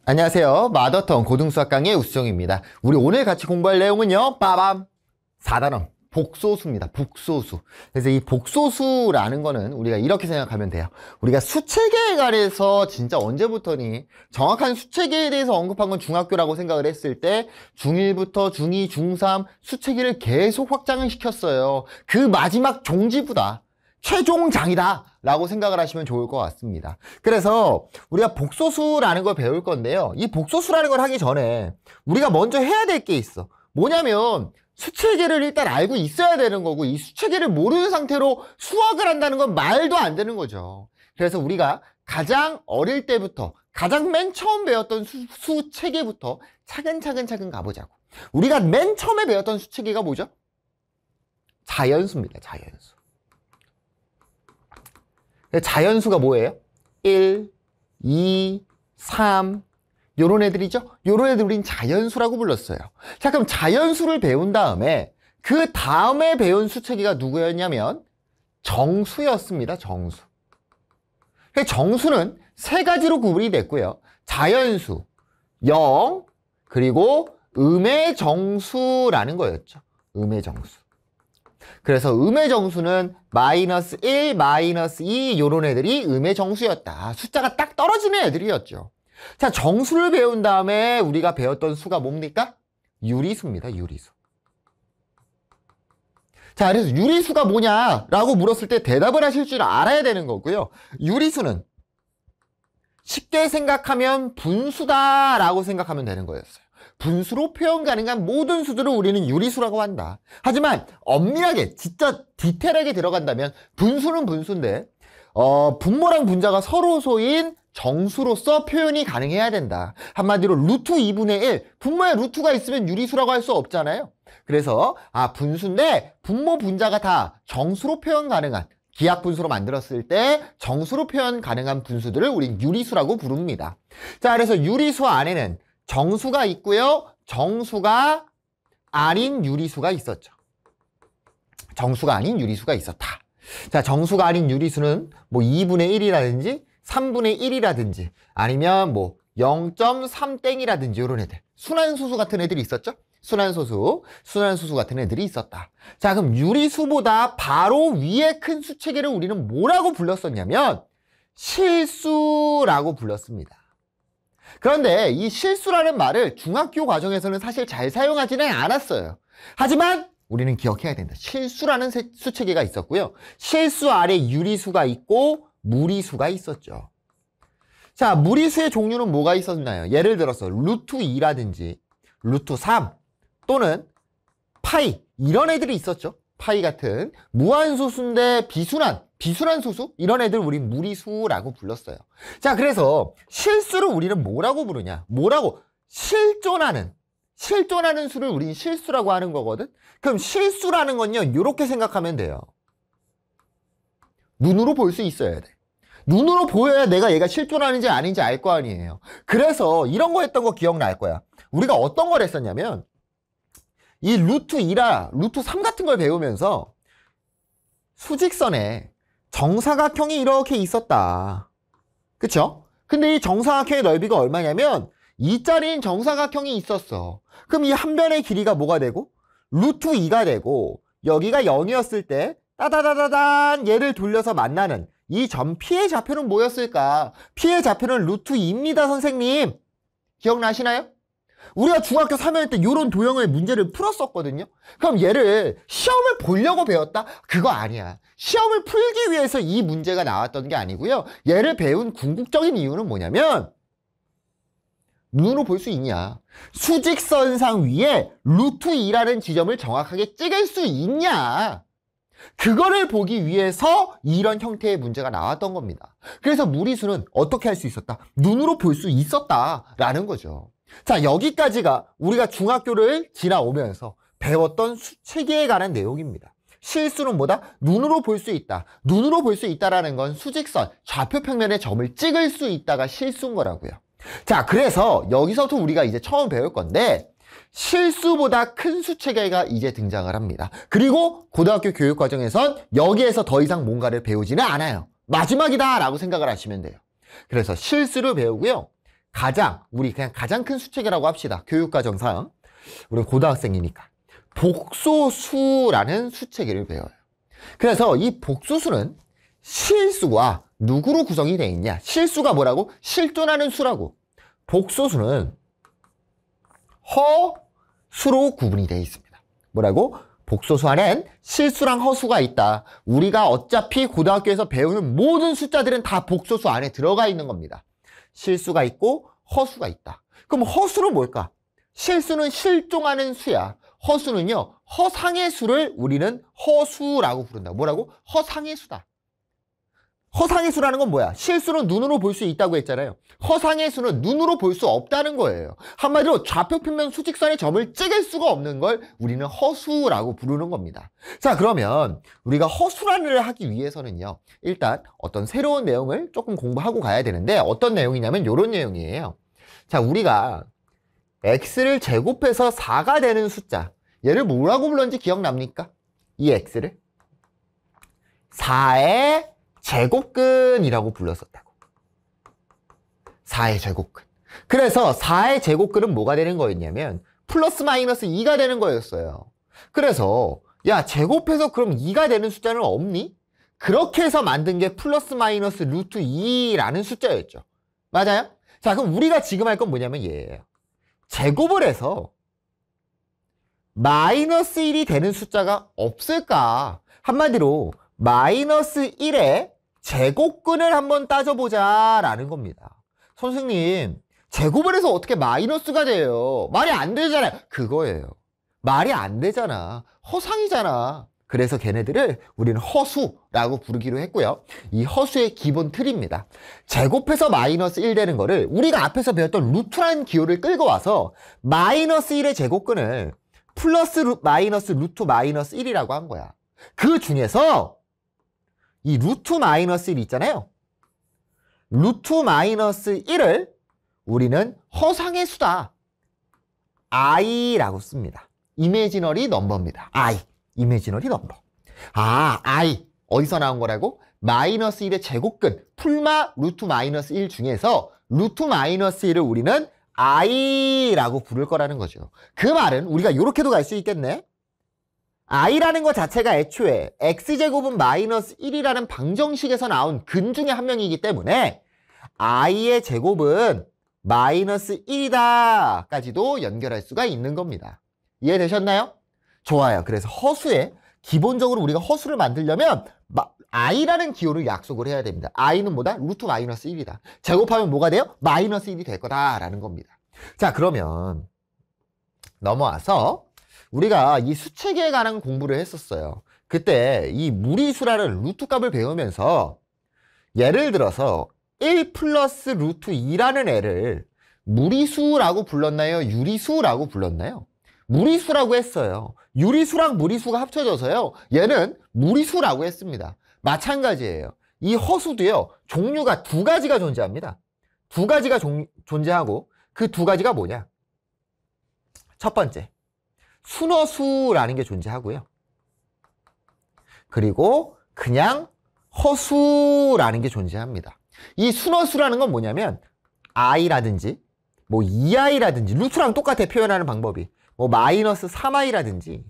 안녕하세요. 마더턴 고등수학 강의 우수정입니다. 우리 오늘 같이 공부할 내용은요. 빠밤! 4단원 복소수입니다. 복소수. 그래서 이 복소수라는 거는 우리가 이렇게 생각하면 돼요. 우리가 수체계에 관해서 진짜 언제부터니 정확한 수체계에 대해서 언급한 건 중학교라고 생각을 했을 때 중1부터 중2, 중3 수체계를 계속 확장을 시켰어요. 그 마지막 종지부다. 최종장이다 라고 생각을 하시면 좋을 것 같습니다. 그래서 우리가 복소수라는 걸 배울 건데요. 이 복소수라는 걸 하기 전에 우리가 먼저 해야 될 게 있어. 뭐냐면 수체계를 일단 알고 있어야 되는 거고, 이 수체계를 모르는 상태로 수학을 한다는 건 말도 안 되는 거죠. 그래서 우리가 가장 어릴 때부터 가장 맨 처음 배웠던 수체계부터 차근차근 가보자고. 우리가 맨 처음에 배웠던 수체계가 뭐죠? 자연수입니다. 자연수. 자연수가 뭐예요? 1, 2, 3 요런 애들이죠? 요런 애들 우린 자연수라고 불렀어요. 자, 그럼 자연수를 배운 다음에 그 다음에 배운 수체계가 누구였냐면 정수였습니다. 정수. 정수는 세 가지로 구분이 됐고요. 자연수, 영, 그리고 음의 정수라는 거였죠. 음의 정수. 그래서 음의 정수는 마이너스 1, 마이너스 2 요런 애들이 음의 정수였다. 숫자가 딱 떨어지는 애들이었죠. 자, 정수를 배운 다음에 우리가 배웠던 수가 뭡니까? 유리수입니다. 유리수. 자, 그래서 유리수가 뭐냐라고 물었을 때 대답을 하실 줄 알아야 되는 거고요. 유리수는 쉽게 생각하면 분수다라고 생각하면 되는 거였어요. 분수로 표현 가능한 모든 수들을 우리는 유리수라고 한다. 하지만 엄밀하게 진짜 디테일하게 들어간다면 분수는 분수인데 분모랑 분자가 서로소인 정수로서 표현이 가능해야 된다. 한마디로 루트 2분의 1, 분모에 루트가 있으면 유리수라고 할 수 없잖아요. 그래서 분수인데 분모 분자가 다 정수로 표현 가능한, 기하분수로 만들었을 때 정수로 표현 가능한 분수들을 우린 유리수라고 부릅니다. 자, 그래서 유리수 안에는 정수가 있고요. 정수가 아닌 유리수가 있었죠. 정수가 아닌 유리수가 있었다. 자, 정수가 아닌 유리수는 뭐 2분의 1이라든지 3분의 1이라든지 아니면 뭐 0.3땡이라든지 이런 애들. 순환소수 같은 애들이 있었죠. 순환소수 같은 애들이 있었다. 자, 그럼 유리수보다 바로 위에 큰 수체계를 우리는 뭐라고 불렀었냐면 실수라고 불렀습니다. 그런데 이 실수라는 말을 중학교 과정에서는 사실 잘 사용하지는 않았어요. 하지만 우리는 기억해야 된다. 실수라는 수체계가 있었고요. 실수 아래 유리수가 있고 무리수가 있었죠. 자, 무리수의 종류는 뭐가 있었나요? 예를 들어서 루트 2라든지 루트 3 또는 파이 이런 애들이 있었죠. 파이 같은 무한소수인데 비순환 소수? 이런 애들 우리 무리수라고 불렀어요. 자, 그래서 실수를 우리는 뭐라고 부르냐? 실존하는 수를 우린 실수라고 하는 거거든? 그럼 실수라는 건요, 이렇게 생각하면 돼요. 눈으로 볼 수 있어야 돼. 눈으로 보여야 내가 얘가 실존하는지 아닌지 알 거 아니에요. 그래서 이런 거 했던 거 기억날 거야. 우리가 어떤 걸 했었냐면 이 루트 2라 루트 3 같은 걸 배우면서 수직선에 정사각형이 이렇게 있었다. 그쵸? 근데 이 정사각형의 넓이가 얼마냐면 2짜리인 정사각형이 있었어. 그럼 이 한 변의 길이가 뭐가 되고? 루트 2가 되고 여기가 0이었을 때 따다다다단 얘를 돌려서 만나는 이 점 P의 좌표는 뭐였을까? P의 좌표는 루트 2입니다, 선생님. 기억나시나요? 우리가 중학교 3학년 때 이런 도형의 문제를 풀었었거든요. 그럼 얘를 시험을 보려고 배웠다? 그거 아니야. 시험을 풀기 위해서 이 문제가 나왔던 게 아니고요. 얘를 배운 궁극적인 이유는 뭐냐면 눈으로 볼 수 있냐? 수직선상 위에 루트 2라는 지점을 정확하게 찍을 수 있냐? 그거를 보기 위해서 이런 형태의 문제가 나왔던 겁니다. 그래서 무리수는 어떻게 할 수 있었다? 눈으로 볼 수 있었다라는 거죠. 자, 여기까지가 우리가 중학교를 지나오면서 배웠던 수체계에 관한 내용입니다. 실수는 뭐다? 눈으로 볼 수 있다. 눈으로 볼 수 있다라는 건 수직선, 좌표 평면에 점을 찍을 수 있다가 실수인 거라고요. 자, 그래서 여기서부터 우리가 이제 처음 배울 건데 실수보다 큰 수체계가 이제 등장을 합니다. 그리고 고등학교 교육 과정에선 여기에서 더 이상 뭔가를 배우지는 않아요. 마지막이다 라고 생각을 하시면 돼요. 그래서 실수를 배우고요. 우리 그냥 가장 큰 수책이라고 합시다. 교육과정상. 우리 고등학생이니까. 복소수라는 수체계를 배워요. 그래서 이 복소수는 실수와 누구로 구성이 되어 있냐? 실수가 뭐라고? 실존하는 수라고. 복소수는 허수로 구분이 되어 있습니다. 뭐라고? 복소수 안엔 실수랑 허수가 있다. 우리가 어차피 고등학교에서 배우는 모든 숫자들은 다 복소수 안에 들어가 있는 겁니다. 실수가 있고 허수가 있다. 그럼 허수는 뭘까? 실수는 실종하는 수야. 허수는요, 허상의 수를 우리는 허수라고 부른다. 뭐라고? 허상의 수다. 허상의 수라는 건 뭐야? 실수는 눈으로 볼 수 있다고 했잖아요. 허상의 수는 눈으로 볼 수 없다는 거예요. 한마디로 좌표평면 수직선의 점을 찍을 수가 없는 걸 우리는 허수라고 부르는 겁니다. 자, 그러면 우리가 허수라는 일을 하기 위해서는요, 일단 어떤 새로운 내용을 조금 공부하고 가야 되는데, 어떤 내용이냐면 이런 내용이에요. 자, 우리가 x를 제곱해서 4가 되는 숫자, 얘를 뭐라고 불렀는지 기억납니까? 이 x를 4의 제곱근이라고 불렀었다고. 4의 제곱근. 그래서 4의 제곱근은 뭐가 되는 거였냐면 플러스 마이너스 2가 되는 거였어요. 그래서 야, 제곱해서 그럼 2가 되는 숫자는 없니? 그렇게 해서 만든 게 플러스 마이너스 루트 2라는 숫자였죠. 맞아요? 자, 그럼 우리가 지금 할 건 뭐냐면 얘예요. 제곱을 해서 마이너스 1이 되는 숫자가 없을까? 한마디로 마이너스 1의 제곱근을 한번 따져보자 라는 겁니다. 선생님, 제곱을 해서 어떻게 마이너스가 돼요? 말이 안 되잖아요. 그거예요. 말이 안 되잖아. 허상이잖아. 그래서 걔네들을 우리는 허수라고 부르기로 했고요. 이 허수의 기본 틀입니다. 제곱해서 마이너스 1 되는 거를 우리가 앞에서 배웠던 루트라는 기호를 끌고 와서 마이너스 1의 제곱근을 플러스 마이너스 루트 마이너스 1이라고 한 거야. 그 중에서 이 루트 마이너스 1 있잖아요. 루트 마이너스 1을 우리는 허상의 수다. i라고 씁니다. 이미지너리 넘버입니다. i. 이미지너리 넘버. 아, i. 어디서 나온 거라고? 마이너스 1의 제곱근, 풀마 루트 마이너스 1 중에서 루트 마이너스 1을 우리는 i라고 부를 거라는 거죠. 그 말은 우리가 이렇게도 갈 수 있겠네. i라는 것 자체가 애초에 x제곱은 마이너스 1이라는 방정식에서 나온 근 중에 한 명이기 때문에 i의 제곱은 마이너스 1이다 까지도 연결할 수가 있는 겁니다. 이해되셨나요? 좋아요. 그래서 허수에 기본적으로 우리가 허수를 만들려면 i라는 기호를 약속을 해야 됩니다. i는 뭐다? 루트 마이너스 1이다. 제곱하면 뭐가 돼요? 마이너스 1이 될 거다라는 겁니다. 자, 그러면 넘어와서 우리가 이 수체계에 관한 공부를 했었어요. 그때 이 무리수라는 루트 값을 배우면서 예를 들어서 1 플러스 루트 2라는 애를 무리수라고 불렀나요? 유리수라고 불렀나요? 무리수라고 했어요. 유리수랑 무리수가 합쳐져서요. 얘는 무리수라고 했습니다. 마찬가지예요. 이 허수도요. 종류가 두 가지가 존재합니다. 두 가지가 존재하고 그 두 가지가 뭐냐? 첫 번째, 순허수라는 게 존재하고요. 그리고 그냥 허수라는 게 존재합니다. 이 순허수라는 건 뭐냐면 i라든지 뭐 2i라든지 루트랑 똑같아 표현하는 방법이 뭐 마이너스 3i라든지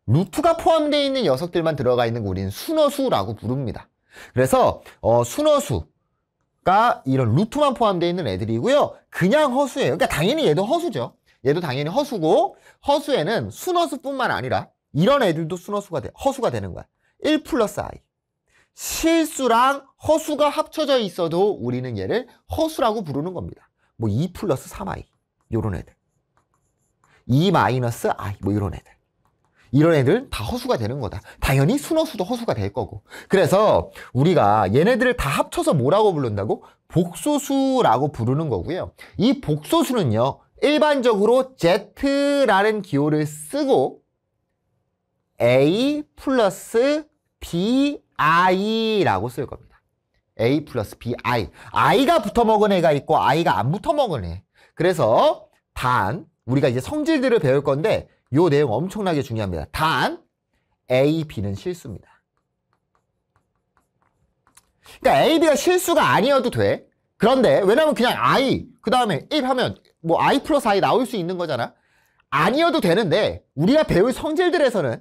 루트가 포함되어 있는 녀석들만 들어가 있는 거 우리는 순허수라고 부릅니다. 그래서 순허수가 이런 루트만 포함되어 있는 애들이고요. 그냥 허수예요. 그러니까 당연히 얘도 허수죠. 얘도 당연히 허수고 허수에는 순허수뿐만 아니라 이런 애들도 허수가 되는 거야. 1 플러스 i. 실수랑 허수가 합쳐져 있어도 우리는 얘를 허수라고 부르는 겁니다. 뭐 2 플러스 3i 요런 애들. 2 마이너스 i 뭐 이런 애들. 이런 애들은 다 허수가 되는 거다. 당연히 순허수도 허수가 될 거고. 그래서 우리가 얘네들을 다 합쳐서 뭐라고 부른다고? 복소수라고 부르는 거고요. 이 복소수는요. 일반적으로 Z라는 기호를 쓰고 A 플러스 BI라고 쓸 겁니다. A 플러스 BI. I가 붙어 먹은 애가 있고 I가 안 붙어 먹은 애. 그래서 단 우리가 이제 성질들을 배울 건데 요 내용 엄청나게 중요합니다. 단 A, B는 실수입니다. 그러니까 A, B가 실수가 아니어도 돼. 그런데 왜냐면 그냥 I 그 다음에 1 하면 뭐 I 플러스 I 나올 수 있는 거잖아. 아니어도 되는데 우리가 배울 성질들에서는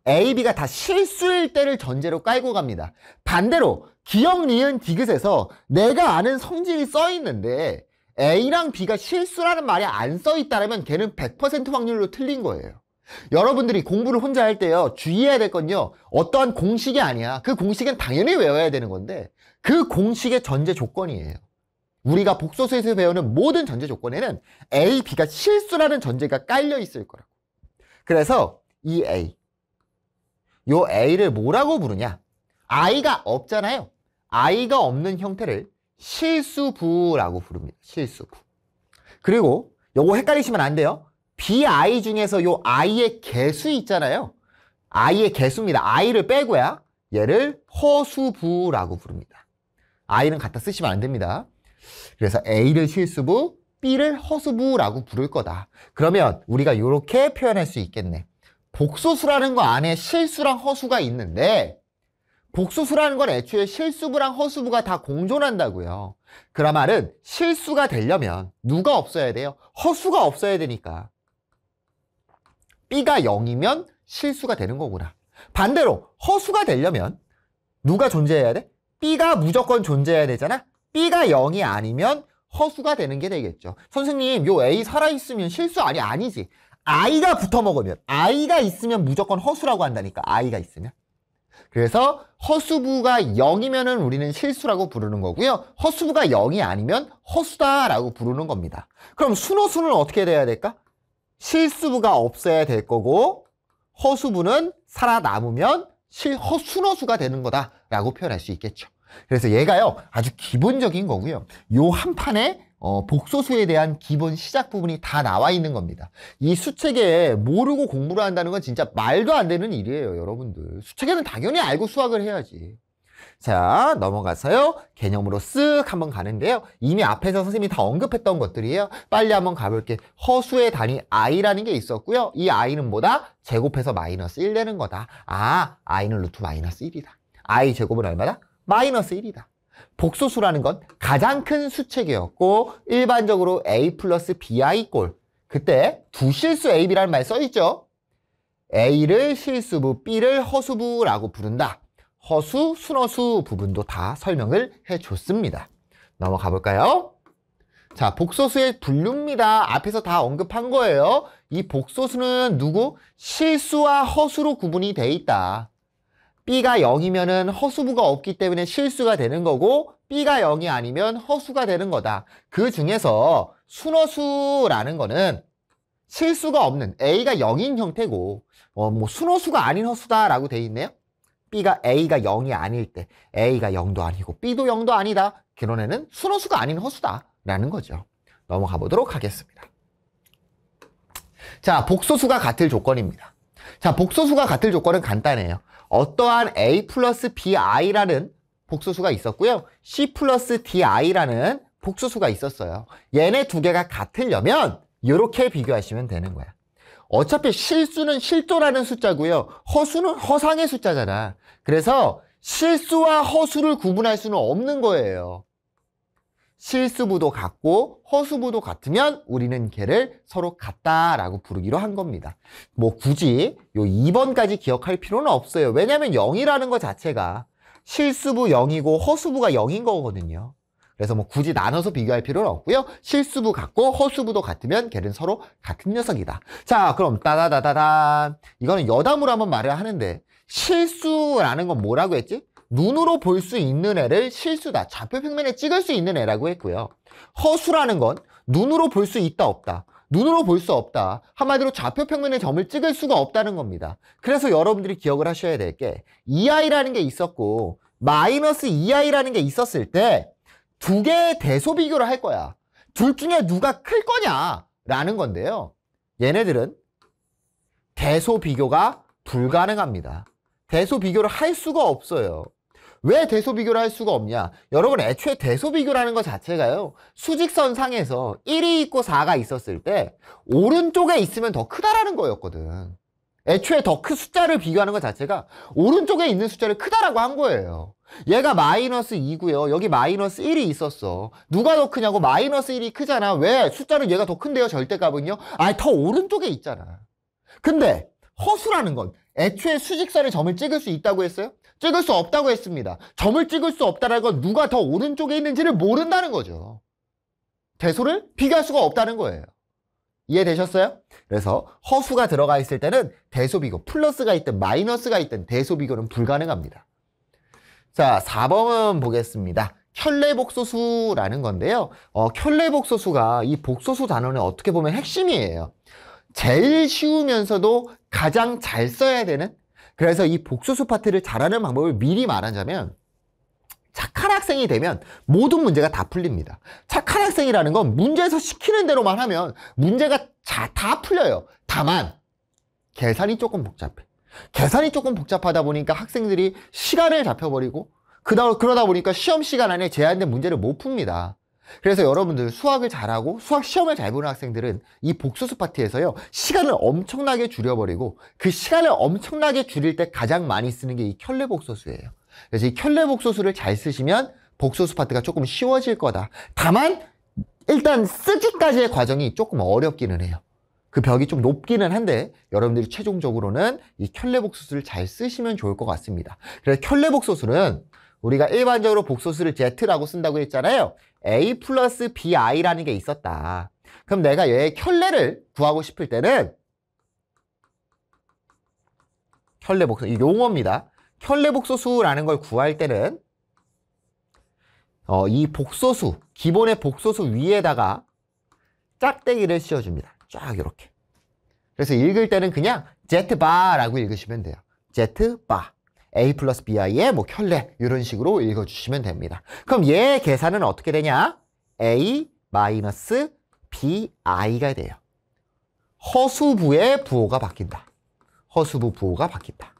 A, B가 다 실수일 때를 전제로 깔고 갑니다. 반대로 기억, 니은, 디귿에서 내가 아는 성질이 써 있는데 A랑 B가 실수라는 말이 안 써 있다면 걔는 100% 확률로 틀린 거예요. 여러분들이 공부를 혼자 할 때요, 주의해야 될 건요, 어떠한 공식이 아니야. 그 공식은 당연히 외워야 되는 건데 그 공식의 전제 조건이에요. 우리가 복소수에서 배우는 모든 전제 조건에는 A, B가 실수라는 전제가 깔려 있을 거라고. 그래서 이 A, 요 A를 뭐라고 부르냐? I가 없잖아요. I가 없는 형태를 실수부라고 부릅니다. 실수부. 그리고 요거 헷갈리시면 안 돼요. BI 중에서 요 I의 개수 있잖아요. I의 개수입니다. I를 빼고야 얘를 허수부라고 부릅니다. I는 갖다 쓰시면 안 됩니다. 그래서 A를 실수부, B를 허수부라고 부를 거다. 그러면 우리가 이렇게 표현할 수 있겠네. 복소수라는 거 안에 실수랑 허수가 있는데 복소수라는 건 애초에 실수부랑 허수부가 다 공존한다고요. 그런 말은 실수가 되려면 누가 없어야 돼요? 허수가 없어야 되니까. B가 0이면 실수가 되는 거구나. 반대로 허수가 되려면 누가 존재해야 돼? B가 무조건 존재해야 되잖아. B가 0이 아니면 허수가 되는 게 되겠죠. 선생님, 요 A 살아있으면 실수 아니지. I가 붙어먹으면, I가 있으면 무조건 허수라고 한다니까. I가 있으면. 그래서 허수부가 0이면은 우리는 실수라고 부르는 거고요. 허수부가 0이 아니면 허수다라고 부르는 겁니다. 그럼 순허수는 어떻게 돼야 될까? 실수부가 없어야 될 거고 허수부는 살아남으면 순허수가 되는 거다라고 표현할 수 있겠죠. 그래서 얘가요, 아주 기본적인 거고요. 요 한 판에 복소수에 대한 기본 시작 부분이 다 나와 있는 겁니다. 이 수체계에 모르고 공부를 한다는 건 진짜 말도 안 되는 일이에요, 여러분들. 수체계는 당연히 알고 수학을 해야지. 자, 넘어가서요, 개념으로 쓱 한번 가는데요. 이미 앞에서 선생님이 다 언급했던 것들이에요. 빨리 한번 가볼게. 허수의 단위 i라는 게 있었고요. 이 i는 뭐다? 제곱해서 마이너스 1 되는 거다. 아, i는 루트 마이너스 1이다. i 제곱은 얼마다? 마이너스 1이다. 복소수라는 건 가장 큰 수체계였고 일반적으로 A 플러스 BI 꼴, 그때 두실수 AB라는 말 써있죠. A를 실수부, B를 허수부라고 부른다. 허수, 순허수 부분도 다 설명을 해줬습니다. 넘어가 볼까요? 자, 복소수의 분류입니다. 앞에서 다 언급한 거예요. 이 복소수는 누구? 실수와 허수로 구분이 돼 있다. B가 0이면은 허수부가 없기 때문에 실수가 되는 거고 B가 0이 아니면 허수가 되는 거다. 그 중에서 순허수라는 거는 실수가 없는 A가 0인 형태고 뭐 순허수가 아닌 허수다라고 돼 있네요. A가 0이 아닐 때 A가 0도 아니고 B도 0도 아니다. 그런 애는 순허수가 아닌 허수다라는 거죠. 넘어가 보도록 하겠습니다. 자, 복소수가 같을 조건입니다. 자, 복소수가 같을 조건은 간단해요. 어떠한 A 플러스 BI라는 복소수가 있었고요. C 플러스 DI라는 복소수가 있었어요. 얘네 두 개가 같으려면 이렇게 비교하시면 되는 거야. 어차피 실수는 실조라는 숫자고요. 허수는 허상의 숫자잖아. 그래서 실수와 허수를 구분할 수는 없는 거예요. 실수부도 같고 허수부도 같으면 우리는 걔를 서로 같다라고 부르기로 한 겁니다. 뭐 굳이 요 2번까지 기억할 필요는 없어요. 왜냐면 0이라는 것 자체가 실수부 0이고 허수부가 0인 거거든요. 그래서 뭐 굳이 나눠서 비교할 필요는 없고요. 실수부 같고 허수부도 같으면 걔는 서로 같은 녀석이다. 자, 그럼 따다다다단, 이거는 여담으로 한번 말을 하는데 실수라는 건 뭐라고 했지? 눈으로 볼 수 있는 애를 실수다. 좌표 평면에 찍을 수 있는 애라고 했고요. 허수라는 건 눈으로 볼 수 있다 없다. 눈으로 볼 수 없다. 한마디로 좌표 평면에 점을 찍을 수가 없다는 겁니다. 그래서 여러분들이 기억을 하셔야 될 게 2i라는 게 있었고 마이너스 2i라는 게 있었을 때 두 개의 대소 비교를 할 거야. 둘 중에 누가 클 거냐라는 건데요. 얘네들은 대소 비교가 불가능합니다. 대소 비교를 할 수가 없어요. 왜 대소 비교를 할 수가 없냐? 여러분, 애초에 대소 비교라는 것 자체가요, 수직선 상에서 1이 있고 4가 있었을 때 오른쪽에 있으면 더 크다라는 거였거든. 애초에 더 큰 숫자를 비교하는 것 자체가 오른쪽에 있는 숫자를 크다라고 한 거예요. 얘가 마이너스 2고요. 여기 마이너스 1이 있었어. 누가 더 크냐고? 마이너스 1이 크잖아. 왜? 숫자는 얘가 더 큰데요, 절대값은요? 아니, 더 오른쪽에 있잖아. 근데 허수라는 건 애초에 수직선에 점을 찍을 수 있다고 했어요? 찍을 수 없다고 했습니다. 점을 찍을 수 없다는 건 누가 더 오른쪽에 있는지를 모른다는 거죠. 대소를 비교할 수가 없다는 거예요. 이해되셨어요? 그래서 허수가 들어가 있을 때는 대소비교, 플러스가 있든 마이너스가 있든 대소비교는 불가능합니다. 자, 4번은 보겠습니다. 켤레복소수라는 건데요. 켤레복소수가 이 복소수 단원의 어떻게 보면 핵심이에요. 제일 쉬우면서도 가장 잘 써야 되는, 그래서 이 복소수 파트를 잘하는 방법을 미리 말하자면 착한 학생이 되면 모든 문제가 다 풀립니다. 착한 학생이라는 건 문제에서 시키는 대로만 하면 문제가 다 풀려요. 다만 계산이 조금 복잡해. 계산이 조금 복잡하다 보니까 학생들이 시간을 잡혀버리고 그러다 보니까 시험 시간 안에 제한된 문제를 못 풉니다. 그래서 여러분들 수학을 잘하고 수학 시험을 잘 보는 학생들은 이 복소수 파트에서요, 시간을 엄청나게 줄여버리고 그 시간을 엄청나게 줄일 때 가장 많이 쓰는 게 이 켤레복소수예요. 그래서 이 켤레복소수를 잘 쓰시면 복소수 파트가 조금 쉬워질 거다. 다만 일단 쓰기까지의 과정이 조금 어렵기는 해요. 그 벽이 좀 높기는 한데 여러분들이 최종적으로는 이 켤레복소수를 잘 쓰시면 좋을 것 같습니다. 그래서 켤레복소수는 우리가 일반적으로 복소수를 Z라고 쓴다고 했잖아요. A 플러스 BI라는 게 있었다. 그럼 내가 얘의 켤레를 구하고 싶을 때는 켤레복소수, 이 용어입니다. 켤레복소수라는 걸 구할 때는 이 복소수, 기본의 복소수 위에다가 짝대기를 씌워줍니다. 쫙 이렇게. 그래서 읽을 때는 그냥 Z바라고 읽으시면 돼요. Z바. A 플러스 BI의 뭐 켤레 이런 식으로 읽어주시면 됩니다. 그럼 얘의 계산은 어떻게 되냐? A 마이너스 BI가 돼요. 허수부의 부호가 바뀐다. 허수부 부호가 바뀐다.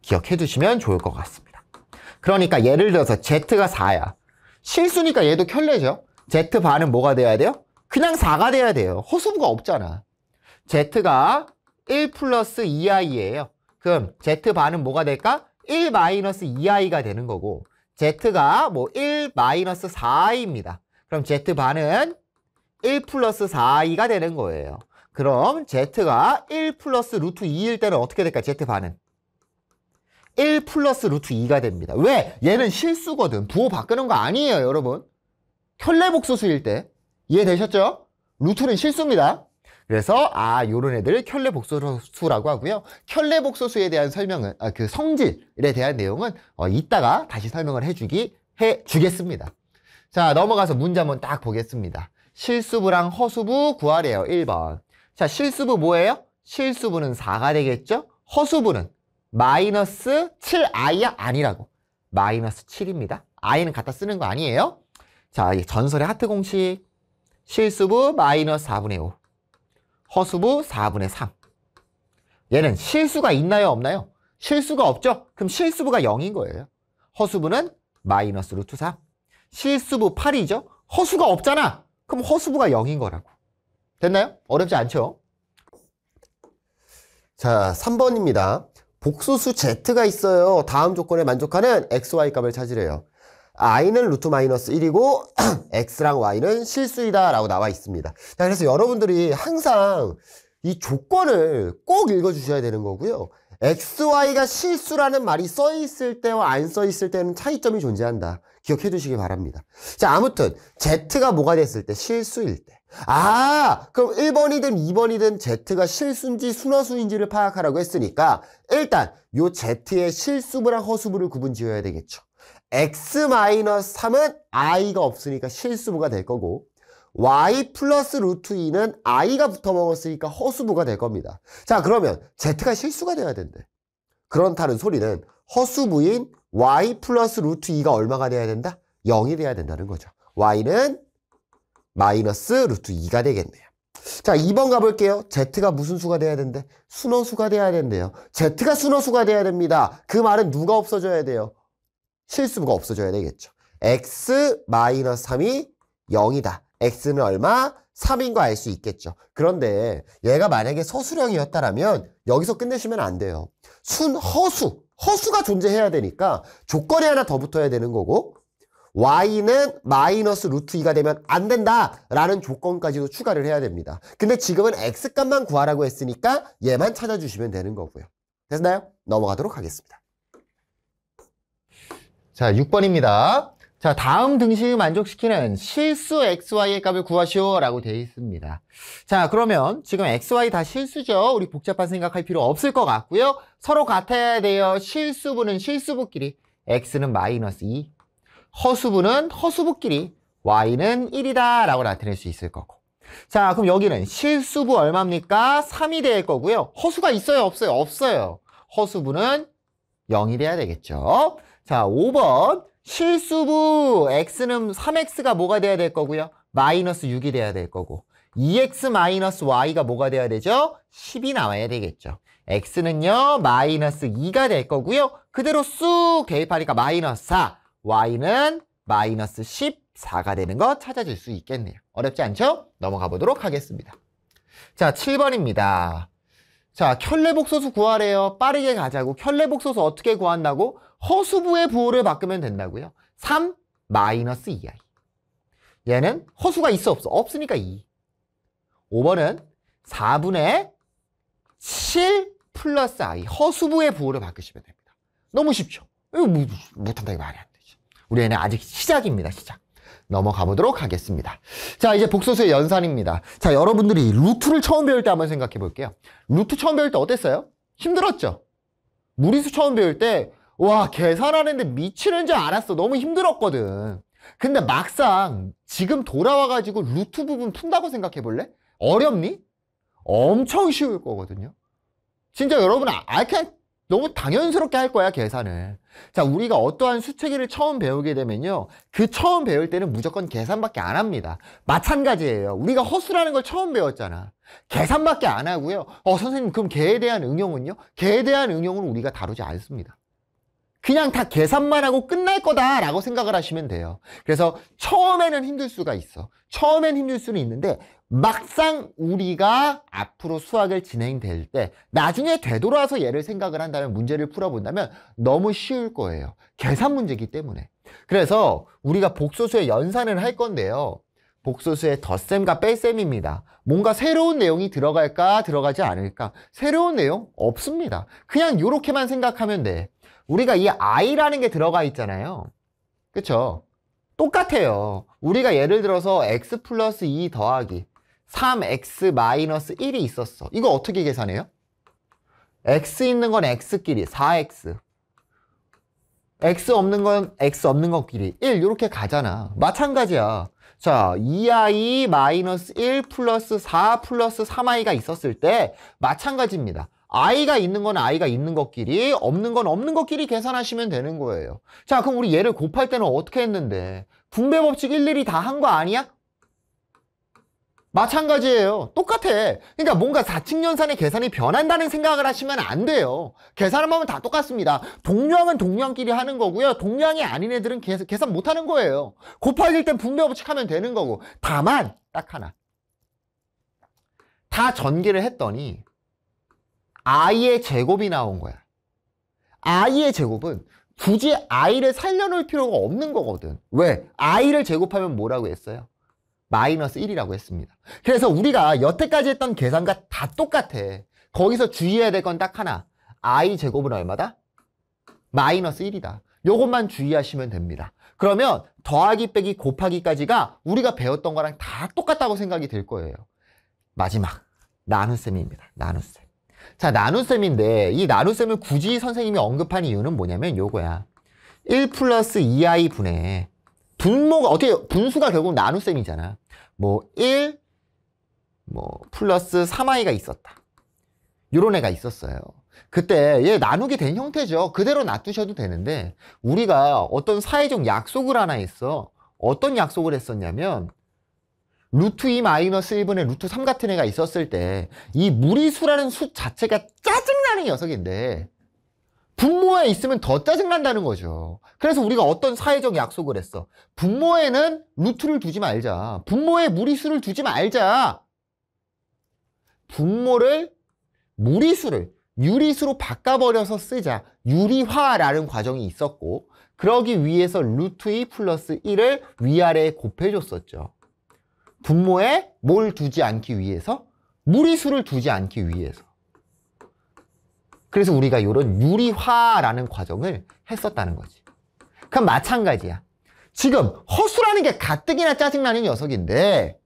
기억해 두시면 좋을 것 같습니다. 그러니까 예를 들어서 Z가 4야. 실수니까 얘도 켤레죠. Z바는 뭐가 돼야 돼요? 그냥 4가 돼야 돼요. 허수부가 없잖아. Z가 1 플러스 2i예요. 그럼 Z바는 뭐가 될까? 1 마이너스 2i가 되는 거고 Z가 뭐 1 마이너스 4i입니다. 그럼 Z바는 1 플러스 4i가 되는 거예요. 그럼 Z가 1 플러스 루트 2일 때는 어떻게 될까? Z바는 1 플러스 루트 2가 됩니다. 왜? 얘는 실수거든. 부호 바꾸는 거 아니에요, 여러분. 켤레복소수일 때. 이해되셨죠? 루트는 실수입니다. 그래서 요런 애들 켤레복소수라고 하고요. 켤레복소수에 대한 설명은 그 성질에 대한 내용은 이따가 다시 설명을 해주겠습니다. 자, 넘어가서 문제 한번 딱 보겠습니다. 실수부랑 허수부 구하래요. 1번. 자, 실수부 뭐예요? 실수부는 4가 되겠죠? 허수부는 마이너스 7i야? 아니라고. 마이너스 7입니다. i는 갖다 쓰는 거 아니에요? 자, 이 전설의 하트 공식. 실수부 마이너스 4분의 5. 허수부 4분의 3. 얘는 실수가 있나요? 없나요? 실수가 없죠? 그럼 실수부가 0인 거예요. 허수부는 마이너스 루트 3. 실수부 8이죠? 허수가 없잖아. 그럼 허수부가 0인 거라고. 됐나요? 어렵지 않죠? 자, 3번입니다. 복소수 Z가 있어요. 다음 조건에 만족하는 XY 값을 찾으래요. i는 루트 마이너스 1이고 x랑 y는 실수이다 라고 나와 있습니다. 자, 그래서 여러분들이 항상 이 조건을 꼭 읽어주셔야 되는 거고요. xy가 실수라는 말이 써있을 때와 안 써있을 때는 차이점이 존재한다. 기억해 두시기 바랍니다. 자, 아무튼 z가 뭐가 됐을 때? 실수일 때. 그럼 1번이든 2번이든 z가 실수인지 순허수인지를 파악하라고 했으니까 일단 요 z의 실수부랑 허수부를 구분 지어야 되겠죠. x-3은 i가 없으니까 실수부가 될 거고 y 플러스 루트 2는 i가 붙어 먹었으니까 허수부가 될 겁니다. 자, 그러면 z가 실수가 돼야 된대. 그렇다는 소리는 허수부인 y 플러스 루트 2가 얼마가 돼야 된다? 0이 돼야 된다는 거죠. y는 마이너스 루트 2가 되겠네요. 자, 2번 가볼게요. z가 무슨 수가 돼야 된대? 순허수가 돼야 된대요. z가 순허수가 돼야 됩니다. 그 말은 누가 없어져야 돼요? 실수부가 없어져야 되겠죠. x-3이 0이다. x는 얼마? 3인 거 알 수 있겠죠. 그런데 얘가 만약에 서술형이었다라면 여기서 끝내시면 안 돼요. 허수가 존재해야 되니까 조건이 하나 더 붙어야 되는 거고 y는 마이너스 루트 2가 되면 안 된다라는 조건까지도 추가를 해야 됩니다. 근데 지금은 x값만 구하라고 했으니까 얘만 찾아주시면 되는 거고요. 됐나요? 넘어가도록 하겠습니다. 자, 6번입니다. 자, 다음 등식을 만족시키는 실수 xy의 값을 구하시오 라고 되어 있습니다. 자, 그러면 지금 xy 다 실수죠. 우리 복잡한 생각할 필요 없을 것 같고요. 서로 같아야 돼요. 실수부는 실수부끼리 x는 마이너스 2, 허수부는 허수부끼리 y는 1이다 라고 나타낼 수 있을 거고. 자, 그럼 여기는 실수부 얼마입니까? 3이 될 거고요. 허수가 있어요? 없어요? 없어요. 허수부는 0이 돼야 되겠죠. 자, 5번 실수부 x는 3x가 뭐가 돼야 될 거고요? 마이너스 6이 돼야 될 거고 2x 마이너스 y가 뭐가 돼야 되죠? 10이 나와야 되겠죠. x는요 마이너스 2가 될 거고요. 그대로 쑥 대입하니까 마이너스 4, y는 마이너스 14가 되는 거 찾아줄 수 있겠네요. 어렵지 않죠? 넘어가 보도록 하겠습니다. 자, 7번입니다. 자, 켤레복소수 구하래요. 빠르게 가자고. 켤레복소수 어떻게 구한다고? 허수부의 부호를 바꾸면 된다고요. 3 마이너스 2i. 얘는 허수가 있어 없어? 없으니까 2. 5번은 4분의 7 플러스 i. 허수부의 부호를 바꾸시면 됩니다. 너무 쉽죠? 이거 못한다 이거 말이 안 되지. 우리 애는 아직 시작입니다. 시작. 넘어가 보도록 하겠습니다. 자, 이제 복소수의 연산입니다. 자, 여러분들이 루트를 처음 배울 때 한번 생각해 볼게요. 루트 처음 배울 때 어땠어요? 힘들었죠? 무리수 처음 배울 때 와, 계산하는데 미치는 줄 알았어. 너무 힘들었거든. 근데 막상 지금 돌아와가지고 루트 부분 푼다고 생각해 볼래? 어렵니? 엄청 쉬울 거거든요. 진짜 여러분 그냥 너무 당연스럽게 할 거야, 계산을. 자, 우리가 어떠한 수체계를 처음 배우게 되면요. 그 처음 배울 때는 무조건 계산밖에 안 합니다. 마찬가지예요. 우리가 허수라는 걸 처음 배웠잖아. 계산밖에 안 하고요. 선생님, 그럼 개에 대한 응용은요? 개에 대한 응용은 우리가 다루지 않습니다. 그냥 다 계산만 하고 끝날 거다라고 생각을 하시면 돼요. 그래서 처음에는 힘들 수가 있어. 처음엔 힘들 수는 있는데 막상 우리가 앞으로 수학을 진행될 때 나중에 되돌아서 얘를 생각을 한다면 문제를 풀어본다면 너무 쉬울 거예요. 계산 문제이기 때문에. 그래서 우리가 복소수의 연산을 할 건데요. 복소수의 덧셈과 뺄셈입니다. 뭔가 새로운 내용이 들어갈까 들어가지 않을까? 새로운 내용 없습니다. 그냥 이렇게만 생각하면 돼. 우리가 이 i라는 게 들어가 있잖아요. 그쵸? 똑같아요. 우리가 예를 들어서 x 플러스 2 더하기 3x 마이너스 1이 있었어. 이거 어떻게 계산해요? x 있는 건 x끼리 4x, x 없는 건 x 없는 것끼리 1 이렇게 가잖아. 마찬가지야. 자, 2i 마이너스 1 플러스 4 플러스 3i가 있었을 때 마찬가지입니다. i가 있는 건 i가 있는 것끼리, 없는 건 없는 것끼리 계산하시면 되는 거예요. 자, 그럼 우리 얘를 곱할 때는 어떻게 했는데? 분배 법칙 일일이 다 한 거 아니야? 마찬가지예요. 똑같아. 그러니까 뭔가 4층 연산의 계산이 변한다는 생각을 하시면 안 돼요. 계산하면 다 똑같습니다. 동량은 동량끼리 하는 거고요. 동량이 아닌 애들은 계산 못 하는 거예요. 곱하기일 땐 분배 법칙 하면 되는 거고. 다만 딱 하나. 다 전개를 했더니 i의 제곱이 나온 거야. i의 제곱은 굳이 i를 살려놓을 필요가 없는 거거든. 왜? i를 제곱하면 뭐라고 했어요? 마이너스 1이라고 했습니다. 그래서 우리가 여태까지 했던 계산과 다 똑같아. 거기서 주의해야 될 건 딱 하나. i 제곱은 얼마다? 마이너스 1이다. 요것만 주의하시면 됩니다. 그러면 더하기 빼기 곱하기까지가 우리가 배웠던 거랑 다 똑같다고 생각이 들 거예요. 마지막 나눗셈입니다. 나눗셈. 자, 나눗셈인데 이 나눗셈을 굳이 선생님이 언급한 이유는 뭐냐면 요거야. 1 플러스 2i 분의 분모가 어떻게 분수가 결국 나눗셈이잖아. 뭐 1 플러스 3i가 있었다. 요런 애가 있었어요. 그때 얘 나누게 된 형태죠. 그대로 놔두셔도 되는데 우리가 어떤 사회적 약속을 하나 했어. 어떤 약속을 했었냐면 루트 2 마이너스 1분의 루트 3 같은 애가 있었을 때 이 무리수라는 수 자체가 짜증나는 녀석인데 분모에 있으면 더 짜증난다는 거죠. 그래서 우리가 어떤 사회적 약속을 했어. 분모에는 루트를 두지 말자. 분모에 무리수를 두지 말자. 분모를 무리수를 유리수로 바꿔버려서 쓰자. 유리화라는 과정이 있었고, 그러기 위해서 루트 2 플러스 1을 위아래에 곱해줬었죠. 분모에 뭘 두지 않기 위해서? 무리수를 두지 않기 위해서. 그래서 우리가 이런 유리화라는 과정을 했었다는 거지. 그럼 마찬가지야. 지금 허수라는 게 가뜩이나 짜증나는 녀석인데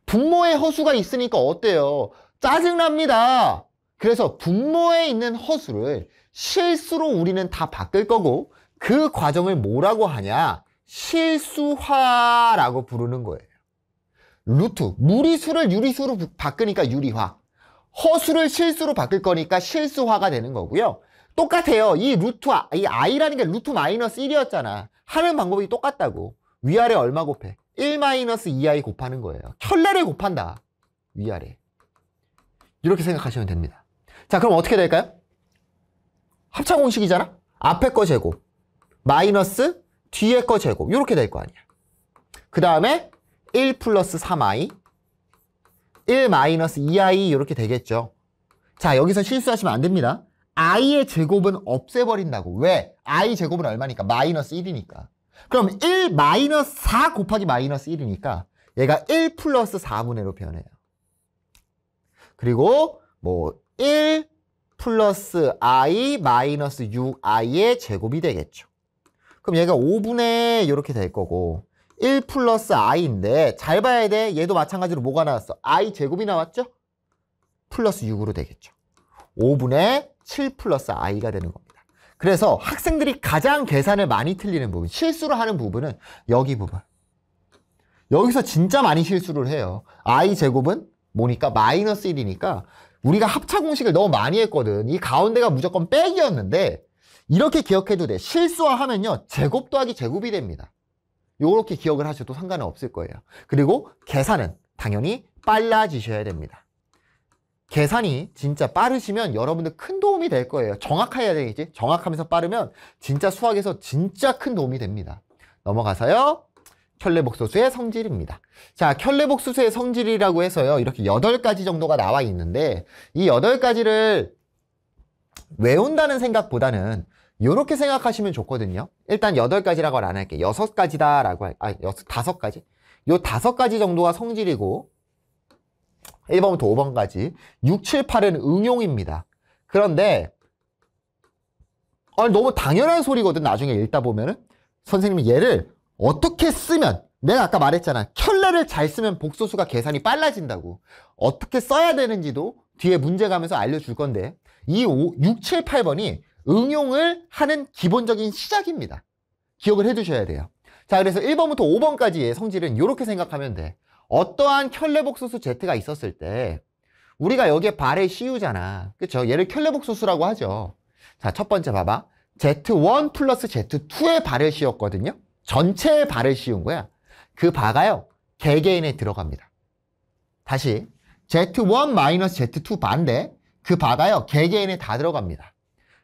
분모에 허수가 있으니까 어때요? 짜증납니다. 그래서 분모에 있는 허수를 실수로 우리는 다 바꿀 거고 그 과정을 뭐라고 하냐? 실수화라고 부르는 거예요. 루트, 무리수를 유리수로 바꾸니까 유리화. 허수를 실수로 바꿀 거니까 실수화가 되는 거고요. 똑같아요. 이 i라는 게 루트 마이너스 1이었잖아. 하는 방법이 똑같다고. 위아래 얼마 곱해? 1 마이너스 2i 곱하는 거예요. 켤레를 곱한다. 위아래. 이렇게 생각하시면 됩니다. 자, 그럼 어떻게 될까요? 합차 공식이잖아? 앞에 거 제곱, 마이너스 뒤에 거 제곱. 이렇게 될 거 아니야. 그 다음에 1 플러스 3i, 1 마이너스 2i 이렇게 되겠죠. 자, 여기서 실수하시면 안 됩니다. i의 제곱은 없애버린다고. 왜? i 제곱은 얼마니까? 마이너스 1이니까. 그럼 1 마이너스 4 곱하기 마이너스 1이니까 얘가 1 플러스 4분의 1로 변해요. 그리고 뭐 1 플러스 i 마이너스 6i의 제곱이 되겠죠. 그럼 얘가 5분의 이렇게 될 거고 1 플러스 i인데 잘 봐야 돼. 얘도 마찬가지로 뭐가 나왔어? i 제곱이 나왔죠? 플러스 6으로 되겠죠. 5분의 7 플러스 i가 되는 겁니다. 그래서 학생들이 가장 계산을 많이 틀리는 부분, 실수를 하는 부분은 여기 부분. 여기서 진짜 많이 실수를 해요. i 제곱은 뭐니까? 마이너스 1이니까 우리가 합차 공식을 너무 많이 했거든. 이 가운데가 무조건 빼기였는데 이렇게 기억해도 돼. 실수화하면요. 제곱 더하기 제곱이 됩니다. 요렇게 기억을 하셔도 상관은 없을 거예요. 그리고 계산은 당연히 빨라지셔야 됩니다. 계산이 진짜 빠르시면 여러분들 큰 도움이 될 거예요. 정확해야 되겠지? 정확하면서 빠르면 진짜 수학에서 진짜 큰 도움이 됩니다. 넘어가서요. 켤레복소수의 성질입니다. 자, 켤레복소수의 성질이라고 해서요. 이렇게 8가지 정도가 나와 있는데 이 8가지를 외운다는 생각보다는 이렇게 생각하시면 좋거든요. 일단 8가지라고 안 할게요. 6가지다라고 5가지. 요 5가지 정도가 성질이고 1번부터 5번까지 6, 7, 8은 응용입니다. 그런데 너무 당연한 소리거든. 나중에 읽다 보면은 선생님이 얘를 어떻게 쓰면, 내가 아까 말했잖아. 켤레를 잘 쓰면 복소수가 계산이 빨라진다고. 어떻게 써야 되는지도 뒤에 문제 가면서 알려줄 건데 이 6, 7, 8번이 응용을 하는 기본적인 시작입니다. 기억을 해두셔야 돼요. 자, 그래서 1번부터 5번까지의 성질은 이렇게 생각하면 돼. 어떠한 켤레복소수 Z가 있었을 때 우리가 여기에 발을 씌우잖아. 그쵸? 얘를 켤레복소수라고 하죠. 자, 첫 번째 봐봐. Z1 플러스 Z2의 발을 씌웠거든요. 전체의 발을 씌운 거야. 그 바가요. 개개인에 들어갑니다. 다시 Z1 마이너스 Z2 반대. 그 바가요. 개개인에 다 들어갑니다.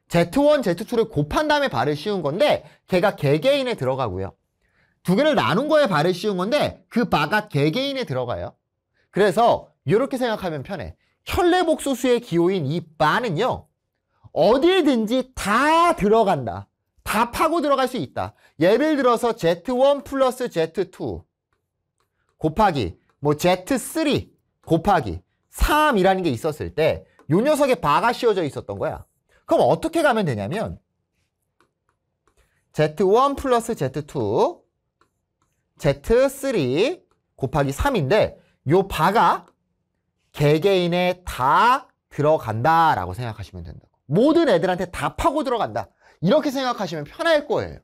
Z1, Z2를 곱한 다음에 발을 씌운 건데 걔가 개개인에 들어가고요. 두 개를 나눈 거에 발을 씌운 건데 그 바가 개개인에 들어가요. 그래서 이렇게 생각하면 편해. 켤레복소수의 기호인 이 바는요. 어디든지 다 들어간다. 다 파고 들어갈 수 있다. 예를 들어서 Z1 플러스 Z2 곱하기 뭐 Z3 곱하기 3이라는 게 있었을 때 이 녀석에 바가 씌워져 있었던 거야. 그럼 어떻게 가면 되냐면 Z1 플러스 Z2 Z3 곱하기 3인데 요 바가 개개인에 다 들어간다라고 생각하시면 된다고. 모든 애들한테 다 파고 들어간다. 이렇게 생각하시면 편할 거예요.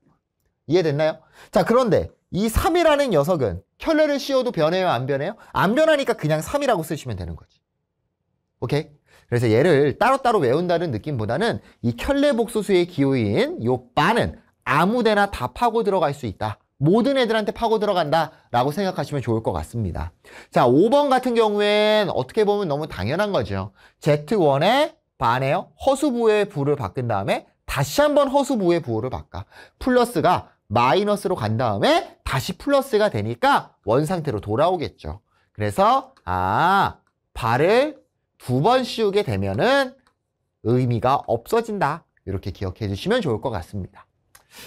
이해됐나요? 자, 그런데 이 3이라는 녀석은 켤레를 씌워도 변해요? 안 변해요? 안 변하니까 그냥 3이라고 쓰시면 되는 거지. 오케이? 그래서 얘를 따로따로 외운다는 느낌보다는 이 켤레복소수의 기호인 요 바는 아무데나 다 파고 들어갈 수 있다. 모든 애들한테 파고 들어간다 라고 생각하시면 좋을 것 같습니다. 자, 5번 같은 경우엔 어떻게 보면 너무 당연한 거죠. Z1에 반에요. 허수부호의 부호를 바꾼 다음에 다시 한번 허수부호의 부호를 바꿔. 플러스가 마이너스로 간 다음에 다시 플러스가 되니까 원상태로 돌아오겠죠. 그래서 발을 2번 씌우게 되면은 의미가 없어진다. 이렇게 기억해 주시면 좋을 것 같습니다.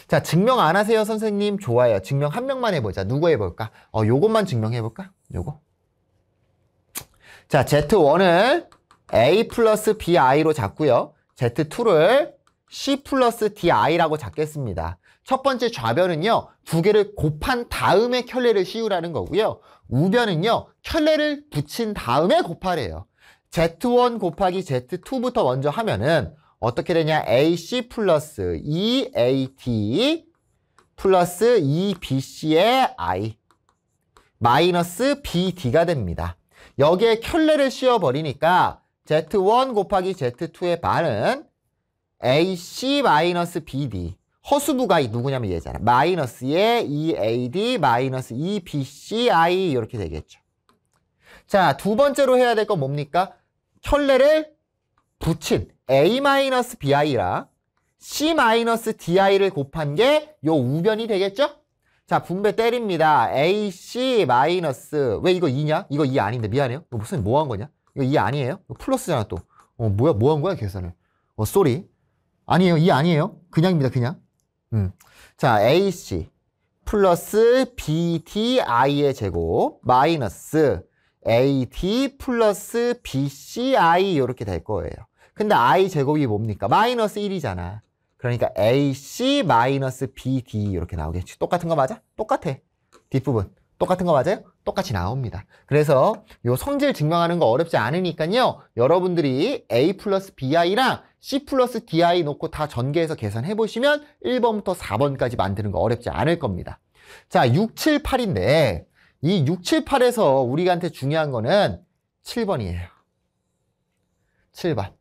자, 증명 안 하세요, 선생님? 좋아요. 증명 한 명만 해보자. 누구 해볼까? 요것만 증명해볼까? 요거. 자, Z1을 A 플러스 BI로 잡고요. Z2를 C 플러스 DI라고 잡겠습니다. 첫 번째 좌변은요, 두 개를 곱한 다음에 켤레를 씌우라는 거고요. 우변은요, 켤레를 붙인 다음에 곱하래요. Z1 곱하기 Z2부터 먼저 하면은 어떻게 되냐? AC 플러스 2AT 플러스 2BC의 I 마이너스 BD가 됩니다. 여기에 켤레를 씌워버리니까 Z1 곱하기 Z2의 반은 AC 마이너스 BD 허수부가 누구냐면 얘잖아. 마이너스의 2AD 마이너스 2BCI 이렇게 되겠죠. 자, 두 번째로 해야 될 건 뭡니까? 켤레를 붙인 A-BI랑 C-DI를 곱한 게 요 우변이 되겠죠? 자, 분배 때립니다. AC 마이너스 왜 이거 2냐? 이거 2 아닌데 미안해요. 이거 무슨 뭐 한 거냐? 이거 2 아니에요? 이거 플러스잖아 또. 뭐야? 뭐 한 거야 계산을? 쏘리. 아니에요. 2 아니에요. 그냥입니다. 그냥. 자, AC 플러스 BDI의 제곱 마이너스 AD 플러스 BCI 이렇게 될 거예요. 근데 I 제곱이 뭡니까? 마이너스 1이잖아. 그러니까 AC 마이너스 BD 이렇게 나오겠지. 똑같은 거 맞아? 똑같아. 뒷부분. 똑같은 거 맞아요? 똑같이 나옵니다. 그래서 요 성질 증명하는 거 어렵지 않으니까요. 여러분들이 A 플러스 BI랑 C 플러스 DI 놓고 다 전개해서 계산해 보시면 1번부터 4번까지 만드는 거 어렵지 않을 겁니다. 자, 6, 7, 8인데 이 6, 7, 8에서 우리한테 중요한 거는 7번이에요. 7번.